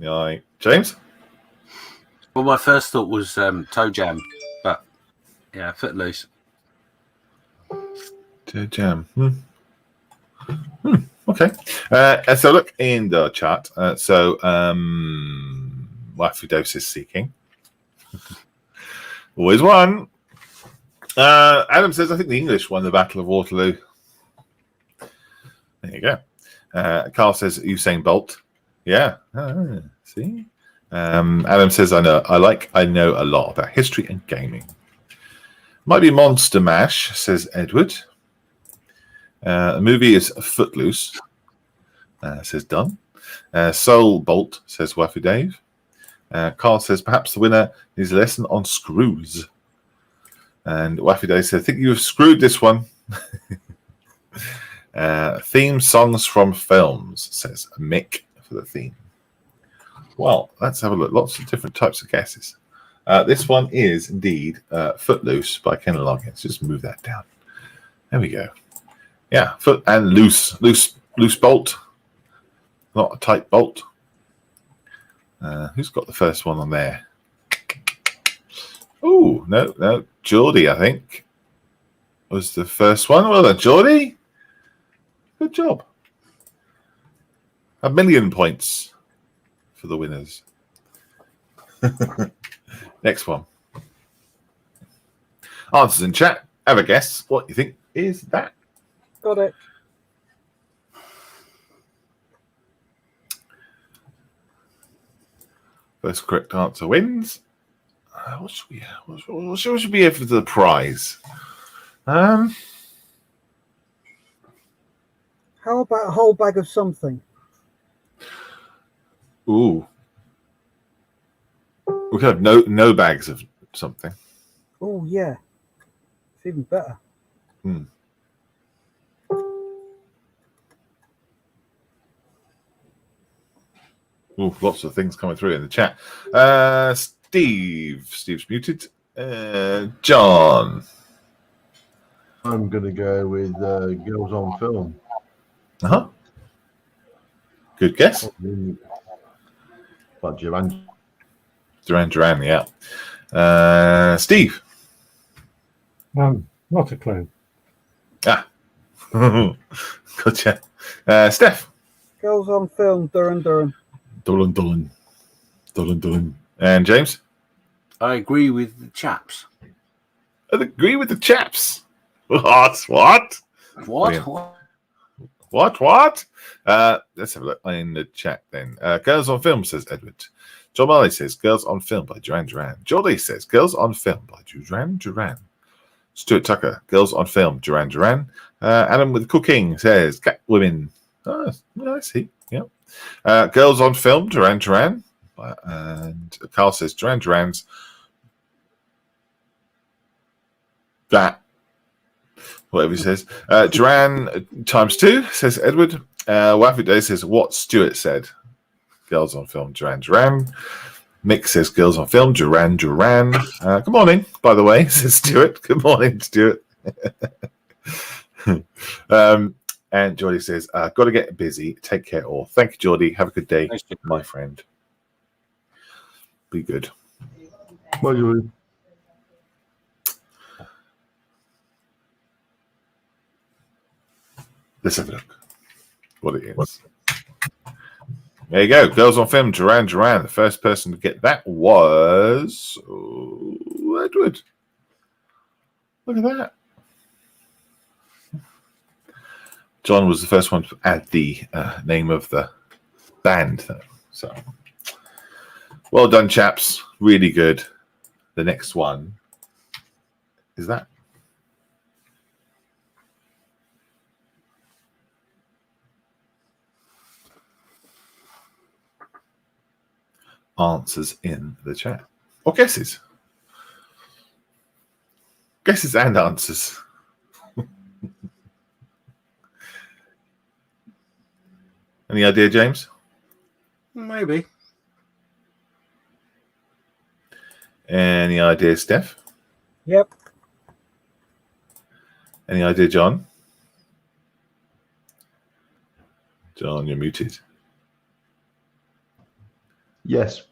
All right. James?
Well, my first thought was Toe Jam, but yeah, Footloose.
Toe Jam. Okay. So look in the chat. Wifey Dose is seeking. Always one. Adam says, I think the English won the Battle of Waterloo. There you go. Carl says, Usain Bolt. Yeah. See? Adam says, I know a lot about history and gaming. Might be Monster Mash, says Edward. The movie is Footloose, says Dunn. Soul Bolt, says Waffy Dave. Carl says, perhaps the winner is a lesson on screws. And Waffy Dave says, I think you've screwed this one. Theme songs from films, says Mick for the theme. Well, let's have a look. Lots of different types of guesses. This one is indeed Footloose by Kenny Loggins. Just move that down. There we go. Yeah, foot and loose bolt. Not a tight bolt. Who's got the first one on there? Oh, no. Geordie, I think, was the first one. Well done, Geordie. Good job. 1,000,000 points for the winners. Next one. Answers in chat. Have a guess. What you think is that?
Got it.
First correct answer wins. What should we have for the prize?
How about a whole bag of something?
Ooh. We could have no bags of something.
Oh, yeah. It's even better.
Ooh, lots of things coming through in the chat. Steve's muted. John.
I'm going to go with Girls on Film.
Uh-huh. Good guess.
But Duran,
yeah. Steve.
Not a clue.
Ah. Gotcha. Steph.
Girls on Film, Duran.
Dolan. And James?
I agree with the chaps.
I agree with the chaps. What? What? Let's have a look in the chat then. Girls on Film, says Edward. John Marley says Girls on Film by Duran Duran. Geordie says Girls on Film by Duran Duran. Stuart Tucker, Girls on Film, Duran Duran. Adam with Cooking says Catwomen. Oh, I see. Yeah. Girls on Film, Duran Duran. And Carl says Duran Duran's that. Whatever he says. Duran times 2, says Edward. Waffy Day says what Stuart said. Girls on Film, Duran Duran. Mick says Girls on Film, Duran Duran. Good morning, by the way, says Stuart. Good morning, Stuart. And Geordie says, got to get busy. Take care all. Thank you, Geordie. Have a good day, my friend. Be good.
Well, you
Let's have a look. What it is. There you go. Girls on Film, Duran Duran. The first person to get that was Edward. Look at that. John was the first one to add the name of the band, though. So, well done, chaps. Really good. The next one is that. Answers in the chat. Or guesses. Guesses and answers. Any idea, James?
Maybe.
Any idea, Steph?
Yep.
Any idea, John? John, you're muted.
Yes.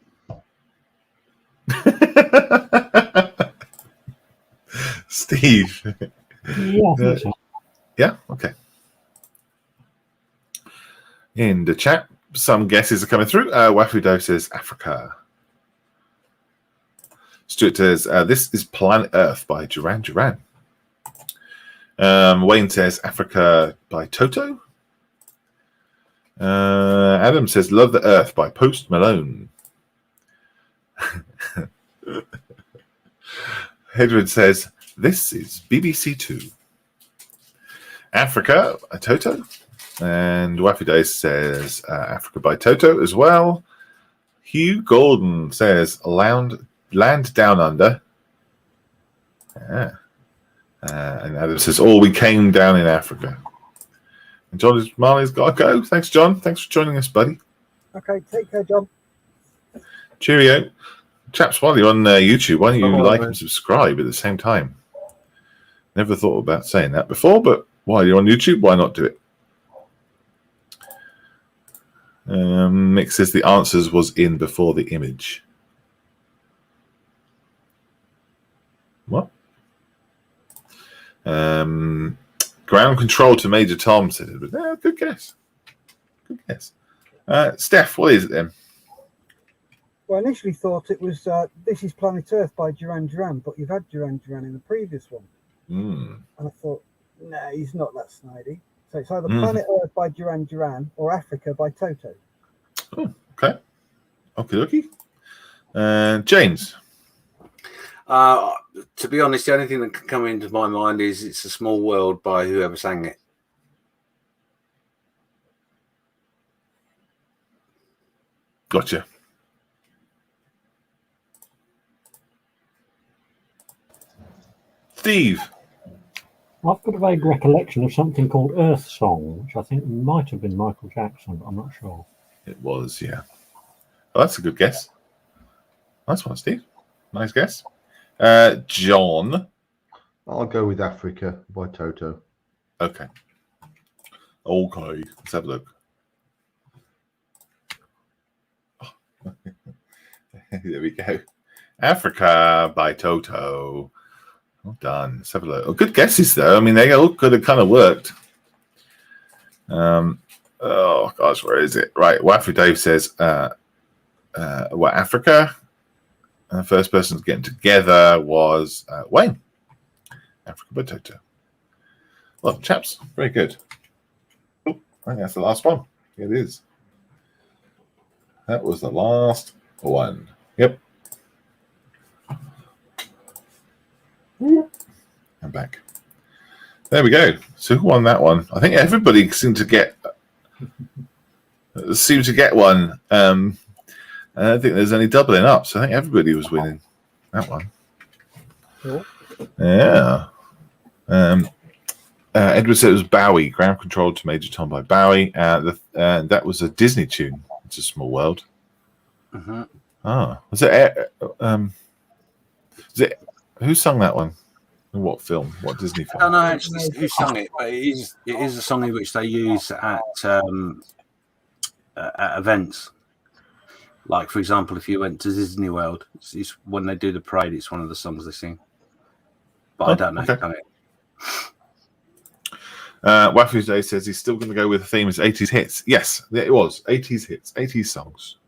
Steve.
Yeah, I think so.
Yeah, okay. In the chat, some guesses are coming through. Wafudo says Africa. Stuart says, this is Planet Earth by Duran Duran. Wayne says Africa by Toto. Adam says Love the Earth by Post Malone. Edward says this is BBC Two. Africa by Toto. And Wafudo says Africa by Toto as well. Hugh Gordon says Land Down Under. Yeah. And Adam says, "Oh, we came down in Africa." And John Marley's got to go. Thanks, John. Thanks for joining us, buddy.
Okay, take care, John.
Cheerio. Chaps, while you're on YouTube, why don't you like and subscribe at the same time? Never thought about saying that before, but while you're on YouTube, why not do it? Mick says the answers was in before the image. What? Ground control to Major Tom said it. But, good guess. Good guess. Steph, what is it then?
Well, I initially thought it was This is Planet Earth by Duran Duran, but you've had Duran Duran in the previous one. And I thought, no, he's not that snidey. So it's either Planet Earth by Duran Duran or Africa by Toto.
Oh, okay. Okie dokie. James.
To be honest, the only thing that can come into my mind is It's a Small World by whoever sang it.
Gotcha. Steve.
I've got a vague recollection of something called Earth Song, which I think might have been Michael Jackson, but I'm not sure.
It was, yeah. Well, that's a good guess. Nice one, Steve. Nice guess. John.
I'll go with Africa by Toto.
Okay. Okay. Let's have a look. Oh. There we go. Africa by Toto. Well done. Let's have a look. Oh, good guesses, though. I mean, they all could have kind of worked. Oh, gosh, where is it? Right. Wafu Dave says, what, Africa? And the first person getting together was Wayne. Africa by Toto. Well, chaps, very good. Oh, I think that's the last one. It is. That was the last one. Yep. I'm back. There we go. So who won that one? I think everybody seemed to get one. I don't think there's any doubling up, so I think everybody was winning that one.
Cool.
Yeah. Edward said it was Bowie, Ground Control to Major Tom by Bowie. That was a Disney tune. It's a Small World.
Mm-hmm.
Oh, was it? Who sung that one? In what film? What Disney film?
I don't know actually who sung it, but it is a song in which they use at events. Like, for example, if you went to Disney World, it's when they do the parade, it's one of the songs they sing. But I don't know who sung it.
Wafu Day says he's still going to go with the theme as 80s hits. Yes, it was 80s hits, 80s songs.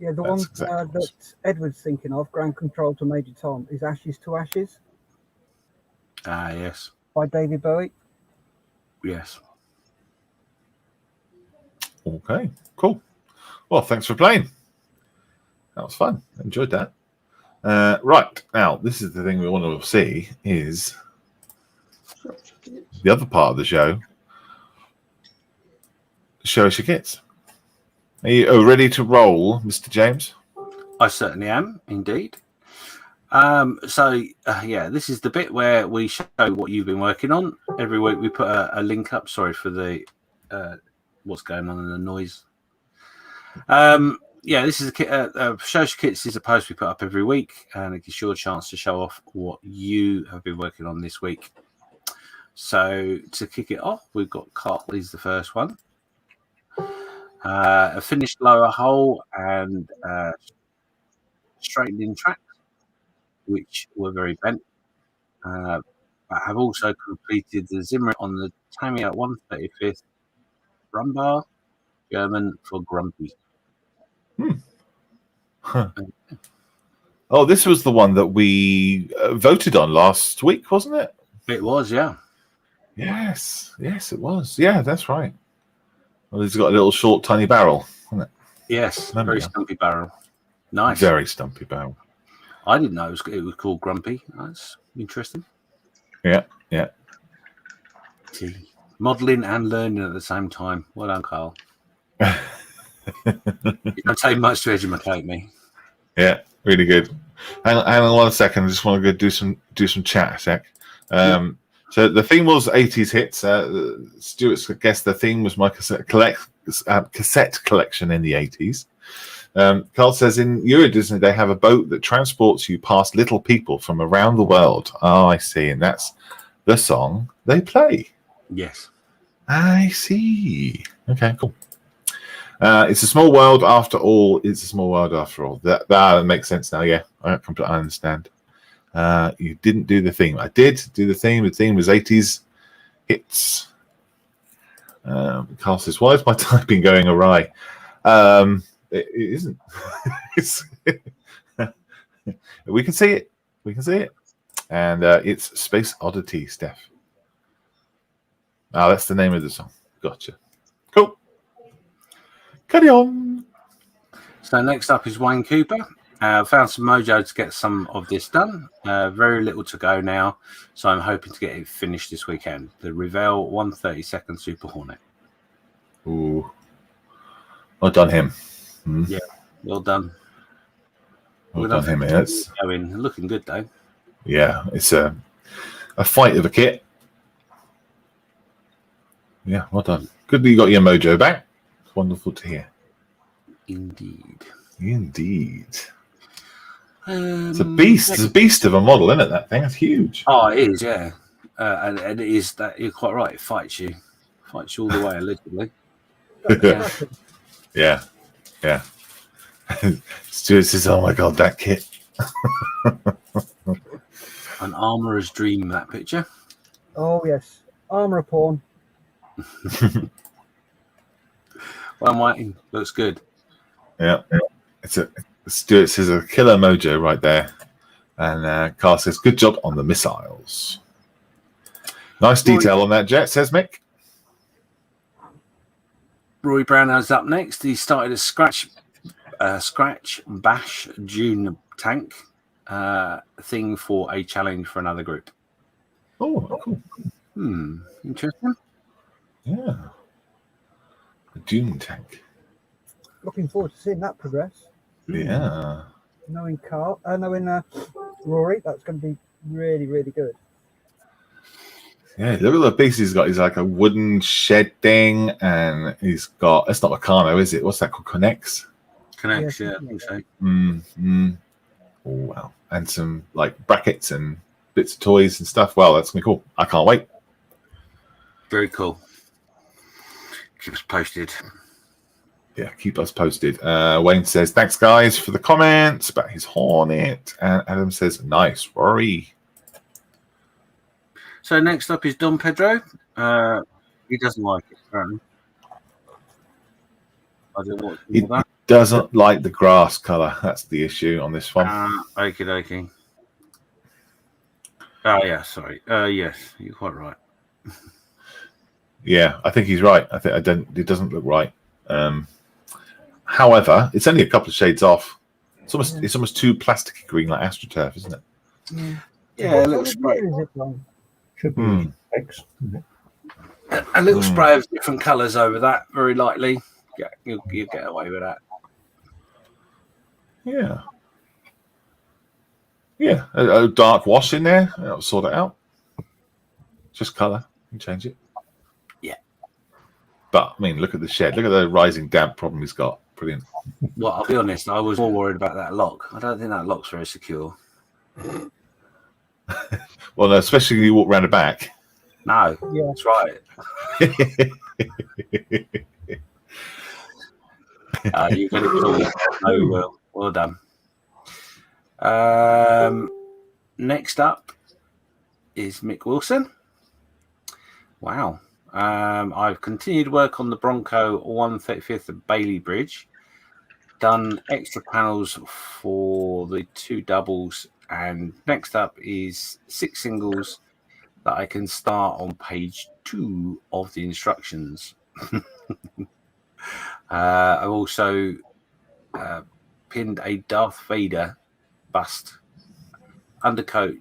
Yeah, the one that Edward's thinking of, Ground Control to Major Tom, is Ashes to Ashes.
Ah, yes.
By David Bowie.
Yes.
Okay, cool. Well, thanks for playing. That was fun. Enjoyed that. Right, now, this is the thing we want to see is the other part of the show. Show us your kits. Are you ready to roll, Mr. James?
I certainly am, indeed. This is the bit where we show what you've been working on. Every week we put a link up. Sorry for the what's going on in the noise. Yeah, this is a kit. Social Kits is a post we put up every week, and it gives you a chance to show off what you have been working on this week. So to kick it off, we've got Carl. He's the first one. A finished lower hole and straightened in tracks, which were very bent. I have also completed the Zimmer on the Tamiya 135th drum bar, German for grumpy.
Huh. Oh, this was the one that we voted on last week, wasn't it?
It was, yeah.
Yes, it was. Yeah, that's right. Well, it's got a little short, tiny barrel, hasn't it?
Yes, very stumpy barrel. Nice.
Very stumpy barrel.
I didn't know it was called Grumpy. That's interesting.
Yeah.
Modelling and learning at the same time. Well done, Carl. You don't take much to educate me. Yeah,
really good. Hang on 1 second. I just want to go do some chat a sec. So the theme was 80s hits. Stuart's guessed the theme was my cassette collection in the 80s. Carl says in Euro Disney they have a boat that transports you past little people from around the world. Oh, I see. And that's the song they play.
Yes.
I see. Okay, cool. It's a small world after all. It's a small world after all. That makes sense now. Yeah, I understand. You didn't do the theme. I did do the theme. The theme was 80s hits. Carl says, why is my typing going awry? It isn't. We can see it. And it's Space Oddity, Steph. That's the name of the song. Gotcha. Cool. Carry on.
So next up is Wayne Cooper. Found some mojo to get some of this done. Very little to go now, so I'm hoping to get it finished this weekend. The Revell 132nd Super Hornet.
Ooh. Well done, him.
Yeah, well done.
Well done, him. It's
looking good, though.
Yeah, it's a fight of a kit. Yeah, well done. Good that you got your mojo back. It's wonderful to hear.
Indeed.
It's a beast. It's a beast of a model, isn't it? That thing. It's huge.
Oh, it is, yeah. And it is that. You're quite right. It fights you all the way, allegedly.
Yeah. Stuart says, "Oh my god, that kit."
An armourer's dream. That picture.
Oh yes, armourer porn.
Well, Martin, looks good.
Yeah. Stuart says a killer mojo right there, and Carl says, "Good job on the missiles." Nice detail on that jet, says Mick.
Roy Brownell's up next. He started a scratch bash June tank thing for a challenge for another group.
Oh, cool.
Interesting.
Yeah. A June tank.
Looking forward to seeing that progress.
Yeah.
Knowing Rory, that's going to be really, really good.
Yeah, look at the piece he's got. He's like a wooden shed thing, and he's got. It's not a Meccano, is it? What's that called? Connects.
Yeah, I think so.
Oh wow! And some like brackets and bits of toys and stuff. Wow, that's gonna be cool. I can't wait.
Very cool. Keep us posted.
Yeah, keep us posted. Wayne says, thanks, guys, for the comments about his Hornet. And Adam says, nice, Rory.
So next up is Don Pedro. He doesn't like it, apparently. I don't know
He doesn't like the grass colour. That's the issue on this one.
Okie dokie. Oh, yeah, sorry. Yes, you're quite right.
Yeah, I think he's right. It doesn't look right. However, it's only a couple of shades off. It's almost too plasticky green, like AstroTurf, isn't it?
Yeah, it looks great.
Should be X.
A little spray of different colours over that, very likely. Yeah, you'll get away with that.
Yeah. Yeah, a dark wash in there. That'll sort it out. Just colour. You can change it.
Yeah.
But I mean, look at the shed. Look at the rising damp problem he's got. Brilliant.
Well, I'll be honest. I was more worried about that lock. I don't think that lock's very secure.
Well, no, especially when you walk around the back.
No,
Yeah.
that's right. You get it sorted. No, well done. Next up is Mick Wilson. Wow. I've continued work on the Bronco 135th at Bailey Bridge. Done extra panels for the 2 doubles, and next up is 6 singles that I can start on page 2 of the instructions. I've also pinned a Darth Vader bust undercoat,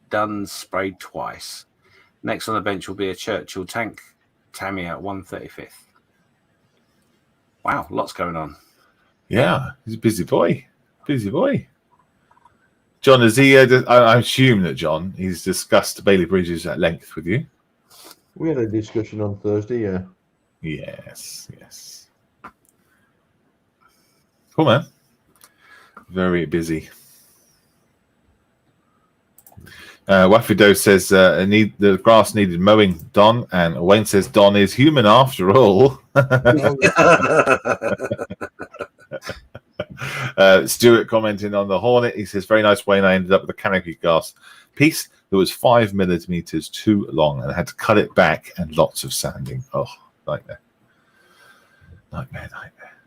done sprayed twice. Next on the bench will be a Churchill tank Tamiya 135th. Wow, lots going on.
Yeah, he's a busy boy. Busy boy. John, has he? I assume that John, he's discussed Bailey Bridges at length with you.
We had a discussion on Thursday, yeah.
Yes, yes. Cool, man. Very busy. Wafido says the grass needed mowing, Don, and Wayne says Don is human after all. Stuart commenting on the Hornet, he says, very nice, Wayne. I ended up with a canopy glass piece that was 5 millimeters too long and I had to cut it back and lots of sanding. Oh, nightmare.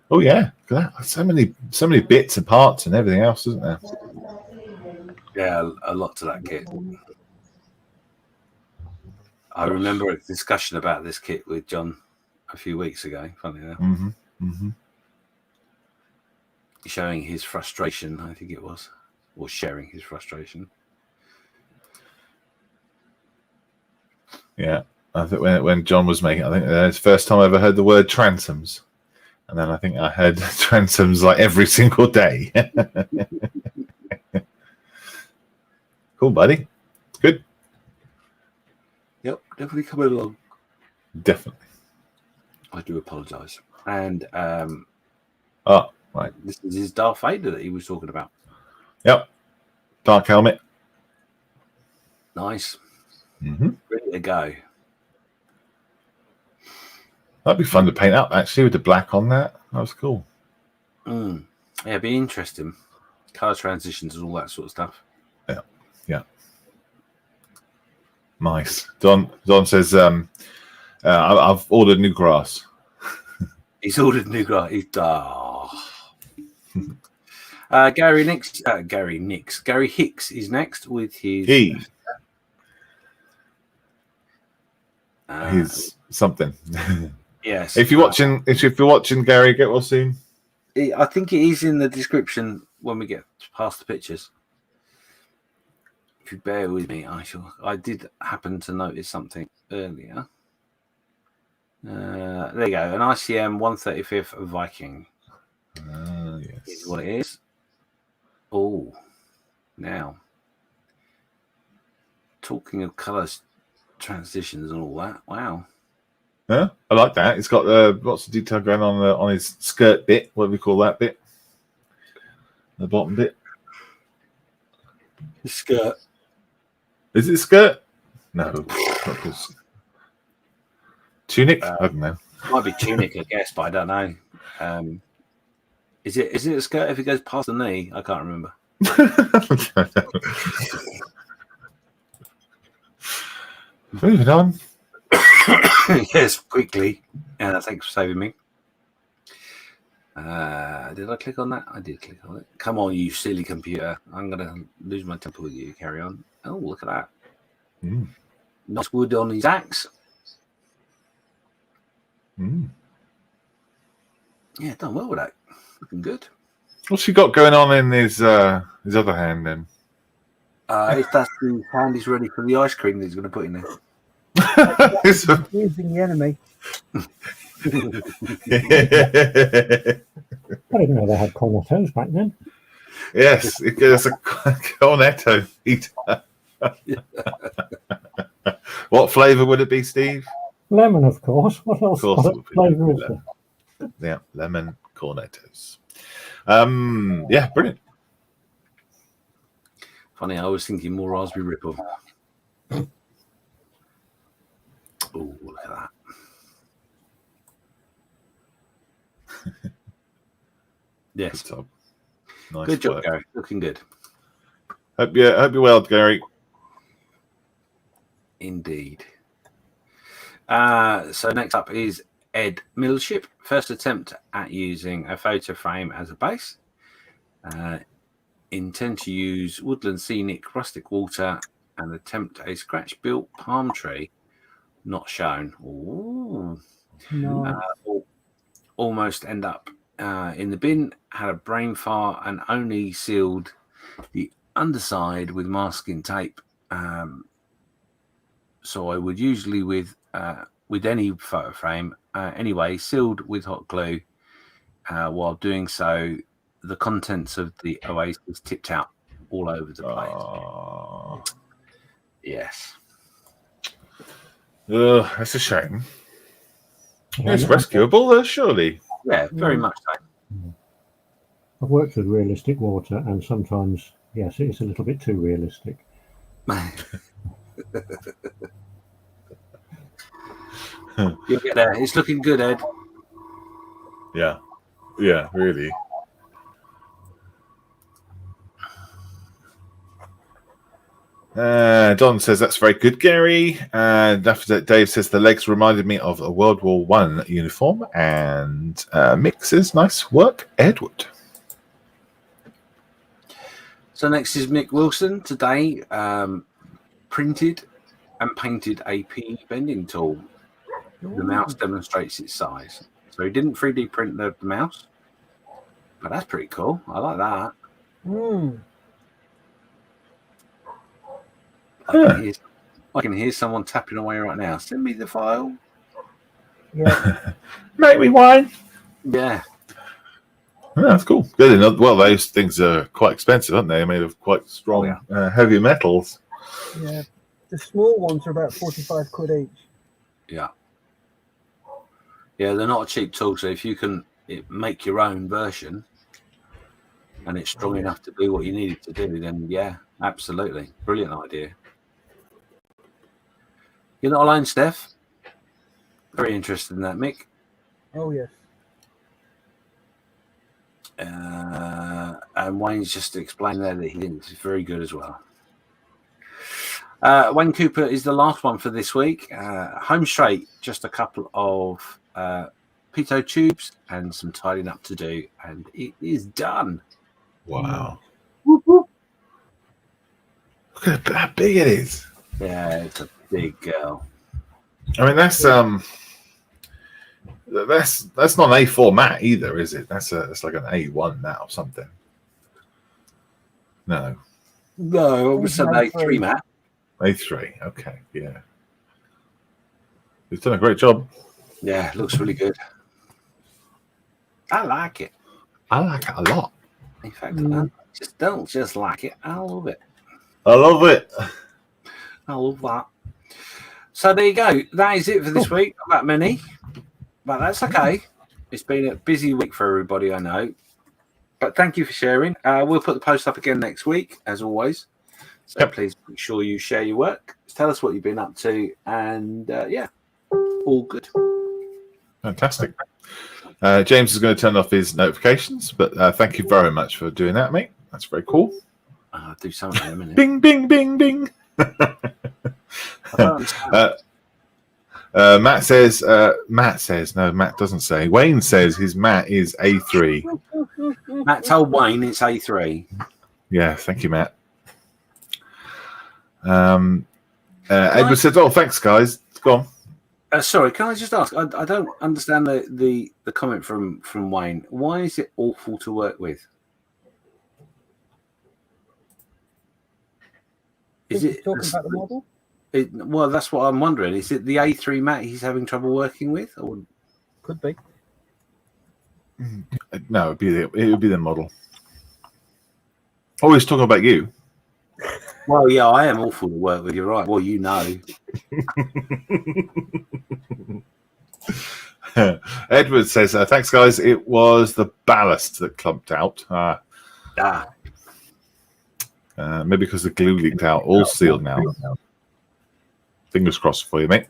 Oh yeah, look at that. So many bits and parts and everything else, isn't there?
Yeah, a lot to that kit. I remember a discussion about this kit with John a few weeks ago. Funny enough. Showing his frustration, I think it was, or sharing his frustration.
Yeah, I think when John was making, I think it's the first time I ever heard the word transoms, and then I think I heard transoms like every single day. Cool, buddy. Good.
Yep, definitely coming along.
Definitely.
I do apologise. And
oh, right.
This is his Darth Vader that he was talking about.
Yep. Dark helmet.
Nice. Ready to go.
That'd be fun to paint up, actually, with the black on that. That was cool.
Yeah, it'd be interesting. Colour transitions and all that sort of stuff.
Yeah. Nice. Don says, I've ordered new grass.
He's ordered new grass. Gary Hicks is next with his.
He's something.
Yes.
If you're watching Gary, get well soon.
I think it is in the description when we get past the pictures. If you bear with me, I did happen to notice something earlier. There you go. An ICM 135th Viking.
Yes.
Is what it is. Oh, now talking of colours, transitions, and all that. Wow.
Yeah, I like that. It's got lots of detail going on his skirt bit. What do we call that bit? The bottom bit.
The skirt.
Is it skirt? No. Tunic? I don't know.
Might be tunic, I guess, but I don't know. Is it a skirt if it goes past the knee? I can't remember.
Moving on.
Yes, quickly. Thanks for saving me. Did I click on that? I did click on it. Come on, you silly computer. I'm going to lose my temper with you. Carry on. Oh, look at that. Nice wood on his axe. Yeah, done well with that. Looking good.
What's he got going on in his other hand then?
If that's the hand he's ready for the ice cream that he's going to put in there.
Using the enemy.
I didn't know they had cornetos back then.
Yes, it's a cornetto eater. What flavour would it be, Steve?
Lemon, of course. What else?
Of course it
What
would be
flavour is
lemon.
there?
Yeah, lemon cornetos. Yeah, brilliant.
Funny, I was thinking more raspberry ripple. Oh, look at that. Yes.
Good job. Nice
Good job,
work.
Gary. Looking good.
Hope you're well, Gary.
Indeed. So next up is Ed Middleship. First attempt at using a photo frame as a base. Intend to use woodland scenic rustic water and attempt a scratch-built palm tree. Not shown. Ooh.
No.
Almost end up in the bin. Had a brain fart and only sealed the underside with masking tape. So I would usually with any photo frame anyway, sealed with hot glue. While doing so, the contents of the Oasis tipped out all over the place. Yes.
That's a shame. It's rescuable, though, surely.
Yeah, very much so.
I've worked with realistic water, and sometimes, yes, it's a little bit too realistic.
You'll get there. It's looking good, Ed.
Yeah, really. Don says that's very good, Gary. And after that, Dave says the legs reminded me of a World War I uniform. And Mick says nice work, Edward.
So next is Mick Wilson. Today, printed and painted a PE bending tool. The mouse demonstrates its size. So he didn't 3D print the mouse, but that's pretty cool. I like that. I can hear someone tapping away right now. Send me the file.
Yeah.
Make me wine.
Yeah.
Yeah, that's cool. Good. Well, those things are quite expensive, aren't they? They're made of quite strong, heavy metals.
Yeah. The small ones are about 45 quid each.
Yeah. Yeah, they're not a cheap tool. So if you can make your own version and it's strong enough to do what you need it to do, then yeah, absolutely. Brilliant idea. You're not alone, Steph. Very interested in that, Mick.
Oh, yes.
And Wayne's just explained there that he didn't. He's very good as well. Wayne Cooper is the last one for this week. Home straight, just a couple of pitot tubes and some tidying up to do, and it is done.
Wow.
Whoop, whoop.
Look at how big it is.
Yeah, it's a big girl.
I mean, that's not an A4 mat either, is it? That's like an A1 mat or something. No.
No, it was an A3 mat.
A3. Okay, yeah. He's done a great job.
Yeah, it looks really good. I like it.
I like it a lot.
In fact, I don't just like it. I love it.
I love it.
I love that. So there you go. That is it for this week. Not that many, but that's okay. It's been a busy week for everybody, I know. But thank you for sharing. We'll put the post up again next week, as always. So please make sure you share your work. Tell us what you've been up to. And yeah, all good.
Fantastic. James is going to turn off his notifications, but thank you very much for doing that, mate. That's very cool.
I'll do something in a minute.
Bing, bing, bing, bing. Matt says, no, Matt doesn't say. Wayne says his mat is A3.
Matt told Wayne it's A3.
Yeah, thank you, Matt. Edward said, oh, thanks, guys. Go on.
Sorry, can I just ask? I don't understand the comment from Wayne. Why is it awful to work with? Is it
talking about the model?
Well, that's what I'm wondering. Is it the A3 mat he's having trouble working with? Or
could be.
No, it would be the model. Always talking about you.
Well, yeah, I am awful to work with. You're right. Well, you know.
Edward says, thanks, guys. It was the ballast that clumped out. Maybe because the glue leaked out. All sealed now. Fingers crossed for you, mate.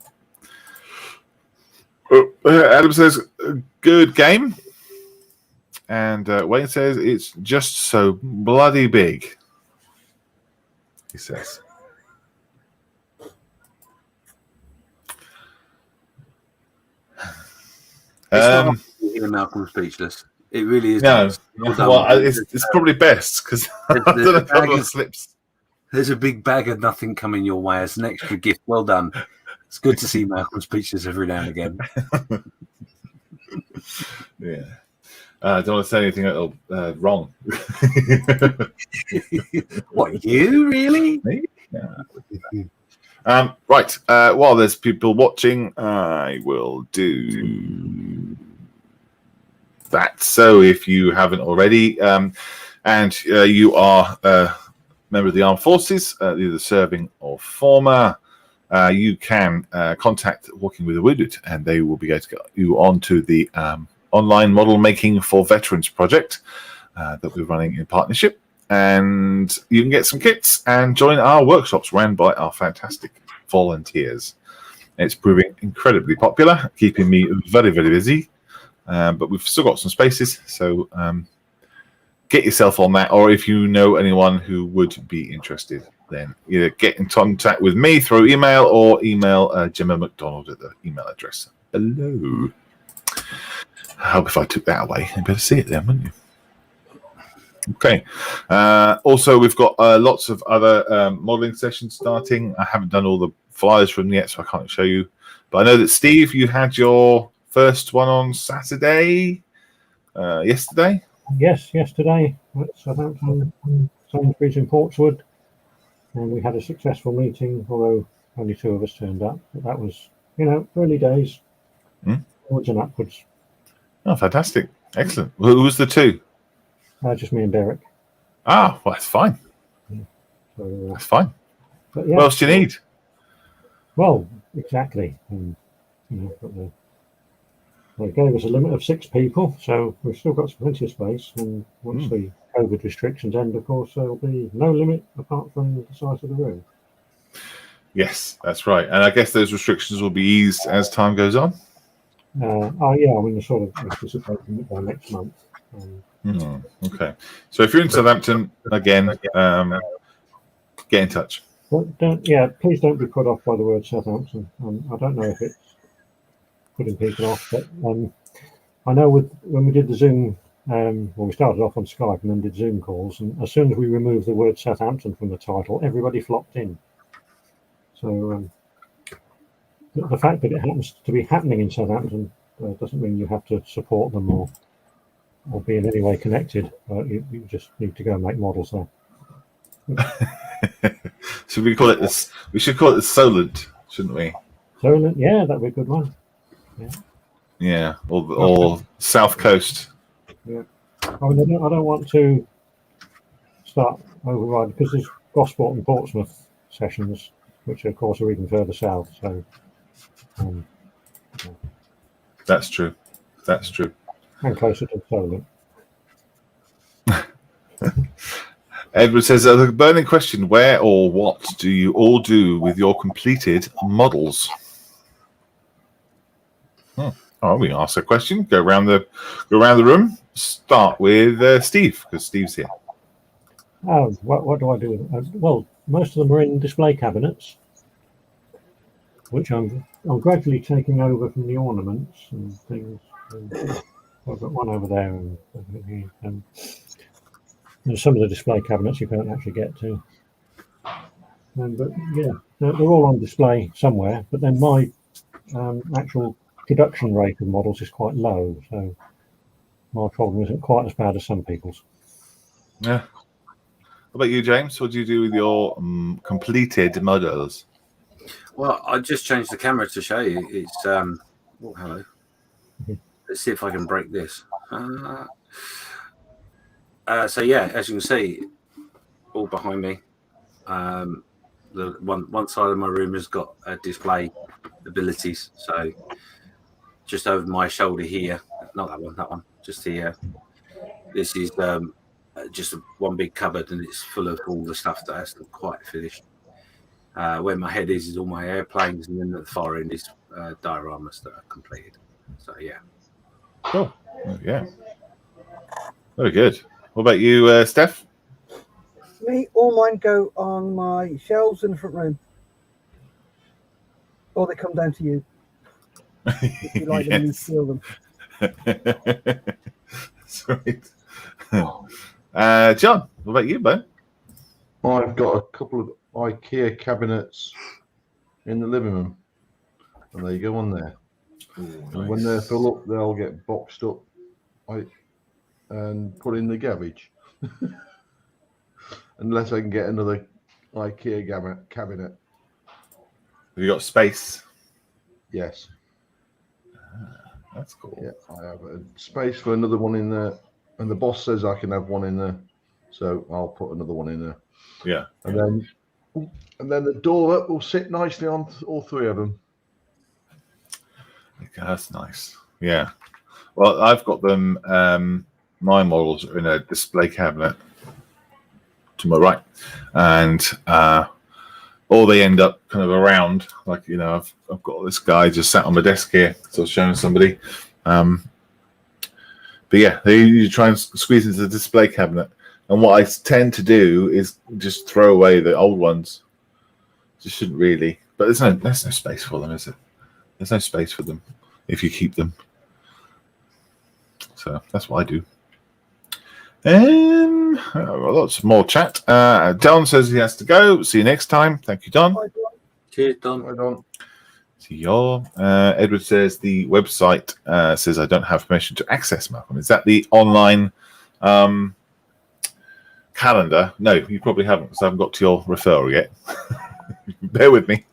Adam says, good game. And Wayne says, it's just so bloody big. He says.
Malcolm speechless. It really is.
No, it's probably best because I don't know if everyone slips.
There's a big bag of nothing coming your way as an extra gift. Well done. It's good to see Malcolm speechless every now and again.
Yeah. I don't want to say anything wrong.
What, you really?
Yeah. Right. While there's people watching, I will do that. So if you haven't already, and you are a member of the armed forces, either serving or former, you can contact Walking with the Wounded, and they will be able to get you onto the online model making for veterans project that we're running in partnership. And you can get some kits and join our workshops run by our fantastic volunteers. It's proving incredibly popular, keeping me very, very busy. But we've still got some spaces, so get yourself on that. Or if you know anyone who would be interested, then either get in contact with me through email or email Gemma McDonald at the email address. Hello. I hope if I took that away, you'd better see it then, wouldn't you? Okay. Also, we've got lots of other modelling sessions starting. I haven't done all the flyers from them yet, so I can't show you. But I know that, Steve, you had your first one on Saturday, yesterday?
Yes, yesterday at Southampton, Sainsbury's in Portswood. And we had a successful meeting, although only 2 of us turned up. But that was, early days, forwards and upwards.
Oh, fantastic. Excellent. Who was the 2?
Just me and Derek.
Ah, well, that's fine.
Yeah. So,
that's fine.
But yeah,
what else do you need?
Well, exactly. And, they gave us a limit of 6 people, so we've still got plenty of space. And once the COVID restrictions end, of course, there'll be no limit apart from the size of the room.
Yes, that's right. And I guess those restrictions will be eased as time goes on.
Yeah, I mean, sort of anticipating it by next month.
Okay. So if you're in Southampton, again, get in touch.
But please don't be put off by the word Southampton. I don't know if it's putting people off, but I know when we did the Zoom, we started off on Skype and then did Zoom calls, and as soon as we removed the word Southampton from the title, everybody flocked in. So the fact that it happens to be happening in Southampton doesn't mean you have to support them or be in any way connected. You just need to go and make models there.
Should we call it this? We should call it the Solent, shouldn't we?
Solent, yeah, that'd be a good one.
Yeah, or South Coast.
Yeah, I mean, I don't want to start overriding because there's Gosport and Portsmouth sessions, which of course are even further south. So
that's true. That's true.
And closer to Solent.
Edward says, the burning question, where or what do you all do with your completed models? Oh, we can ask a question. Go around the room. Start with Steve, because Steve's here.
Oh, what do I do with them? Well, most of them are in display cabinets, which I'm gradually taking over from the ornaments and things. I've got one over there, and some of the display cabinets you can't actually get to. But yeah, they're all on display somewhere. But then my actual production rate of models is quite low, so my problem isn't quite as bad as some people's.
Yeah. What about you, James? What do you do with your completed models?
Well, I just changed the camera to show you. It's oh, hello. Let's see if I can break this. So yeah, as you can see, all behind me, The one side of my room has got display abilities, so just over my shoulder here, not that one, just here. This is just one big cupboard, and it's full of all the stuff that hasn't quite finished. Where my head is all my airplanes, and then at the far end is dioramas that are completed. So yeah.
Cool. Yeah. Very good. What about you, Steph?
Me, all mine go on my shelves in the front room, or they come down to you. If you like them, you steal them.
That's right. John, what about you, Ben?
I've got a couple of IKEA cabinets in the living room, and they go on there.
Ooh,
And when they're full up, they'll get boxed up and put in the garbage. Unless I can get another IKEA cabinet.
Have you got space?
Yes.
That's cool.
Yeah, I have a space for another one in there, and the boss says I can have one in there, so I'll put another one in there.
Yeah.
And then the door up will sit nicely on all three of them.
Okay, that's nice. Yeah. Well, I've got them. My models are in a display cabinet to my right, and or they end up kind of around. Like, you know, I've got this guy just sat on my desk here, so I was showing somebody. But yeah, you try and squeeze into the display cabinet, and what I tend to do is just throw away the old ones. Just shouldn't really, but there's no space for them, is it? There's no space for them if you keep them. So that's what I do. Lots more chat. Don says he has to go. See you next time. Thank you, Don.
Cheers, Don.
I don't.
See y'all. Edward says the website says I don't have permission to access Malcolm. Is that the online calendar? No, you probably haven't, because I haven't got to your referral yet. Bear with me.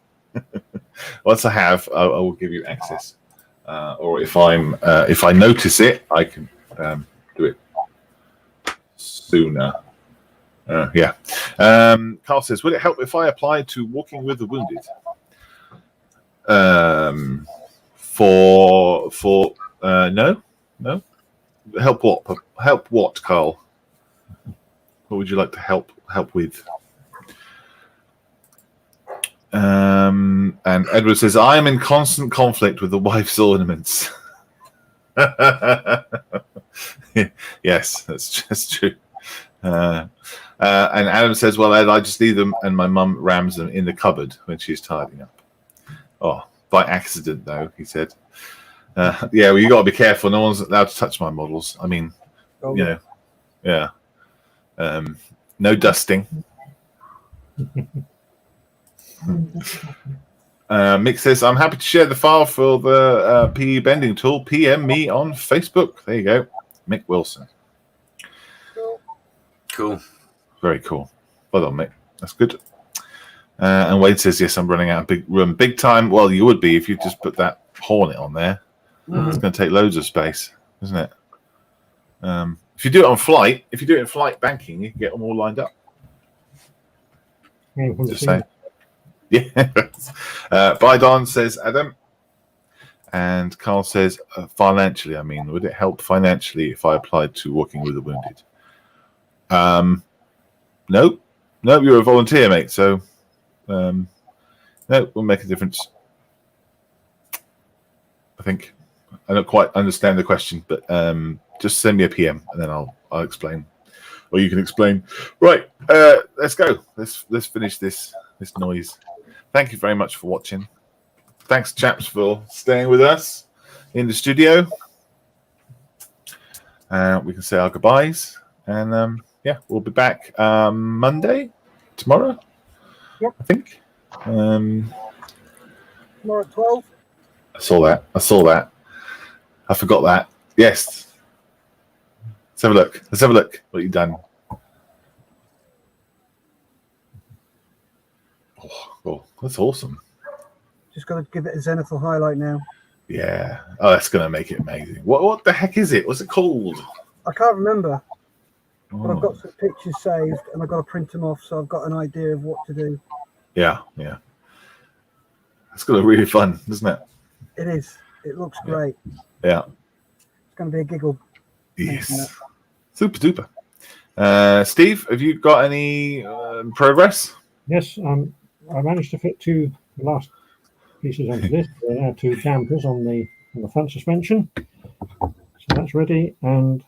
Once I have, I will give you access. Or if I notice it, I can do it sooner. Yeah. Carl says, would it help if I applied to Walking with the Wounded? No. Help what? Help what, Carl? What would you like to help with? And Edward says, I am in constant conflict with the wife's ornaments. Yes, that's just true. And Adam says, well, Ed, I just leave them and my mum rams them in the cupboard when she's tidying up. Oh, by accident, though, he said. Yeah, well, you got to be careful. No one's allowed to touch my models. I mean, you know, yeah. No dusting. Mick says, I'm happy to share the file for the PE bending tool. PM me on Facebook. There you go. Mick Wilson.
Cool.
Very cool. Well done, Mick. That's good. And Wade says, yes, I'm running out of big room. Big time. Well, you would be if you just put that Hornet on there. It's going to take loads of space, isn't it? If you do it on flight, if you do it in flight banking, you can get them all lined up. Just saying. Yeah. Bye, Don, says Adam. And Carl says, financially, I mean, would it help financially if I applied to Walking with the Wounded? No, you're a volunteer, mate. So, no, it won't make a difference. I think I don't quite understand the question, but just send me a PM and then I'll explain, or you can explain. Right, let's go. Let's finish this noise. Thank you very much for watching. Thanks, chaps, for staying with us in the studio. We can say our goodbyes, and yeah, we'll be back Monday, tomorrow.
Yep.
I think.
Tomorrow at 12.
I saw that. I forgot that. Yes. Let's have a look. What you've done. Oh, that's awesome.
Just got to give it a zenithal highlight now.
Yeah. Oh, that's going to make it amazing. What the heck is it? What's it called?
I can't remember. But I've got some pictures saved, and I've got to print them off, so I've got an idea of what to do.
Yeah. It's gonna be really fun, isn't it?
It is. It looks great.
Yeah.
It's going to be a giggle.
Yes. Super duper. Steve, have you got any progress?
Yes, I managed to fit 2 last pieces onto this. There are now 2 dampers on the front suspension. So that's ready, and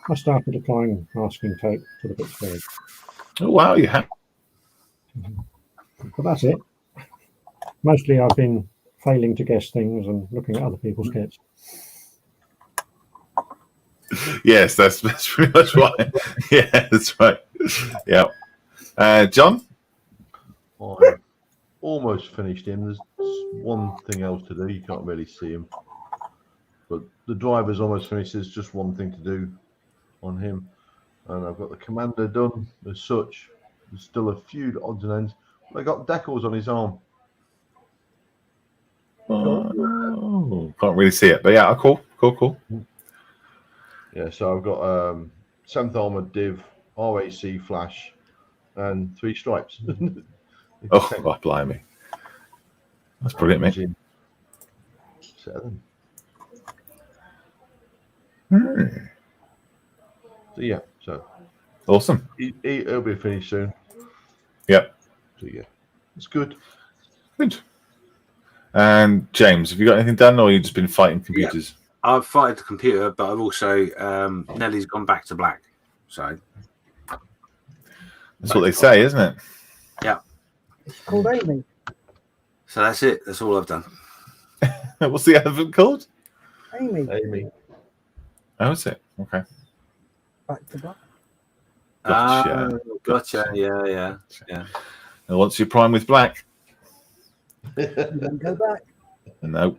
I started applying masking tape to the Pittsburgh.
Oh wow, you have.
But that's it. Mostly I've been failing to guess things and looking at other people's kits.
Yes, that's pretty much right. Yeah, that's right. Yeah. John?
I almost finished him. There's one thing else to do. You can't really see him. But the driver's almost finished. There's just one thing to do on him. And I've got the commander done as such. There's still a few odds and ends. I got decals on his arm.
Oh, can't really see it, but yeah, cool.
Yeah, so I've got 7th Armoured Div, RAC Flash, and 3 stripes.
Oh, blimey. That's brilliant, mate.
7.
So
yeah, so
awesome.
He'll be finished soon.
Yep.
So yeah, it's good.
Good. And James, have you got anything done, or you just been fighting computers?
Yeah. I've fighted the computer, but I've also Nellie's gone back to black. So
that's what they say, isn't it?
Yeah.
It's called Amy.
So that's it. That's all I've done.
What's the elephant called?
Amy.
Oh, is it? Okay.
Back to black.
Gotcha. Yeah.
And once you're primed with black,
You don't go back.
no.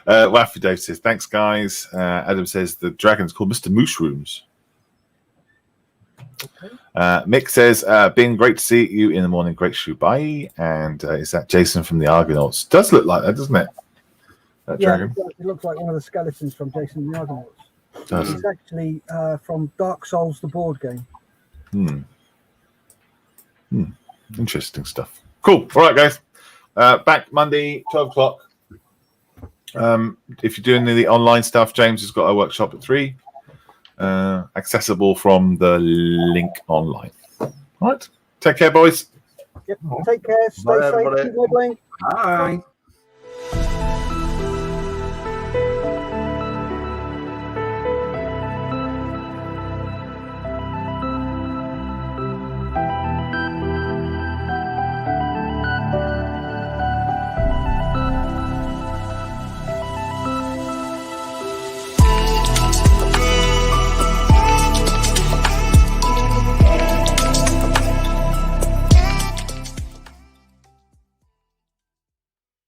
Waffy Dave says, thanks, guys. Adam says, the dragon's called Mr. Mushrooms.
Okay.
Mick says, been great to see you in the morning. Great shoe. Bye. And is that Jason from the Argonauts? Does look like that, doesn't it? That dragon.
It looks like one of the skeletons from Jason and the Argonauts.
Does.
It's actually from Dark Souls, the board game.
Interesting stuff. Cool. All right, guys. Back Monday, 12 o'clock. If you're doing the online stuff, James has got a workshop at 3. Accessible from the link online. All right. Take care, boys.
Yep. Take care. Stay safe. Keep modelling.
Bye.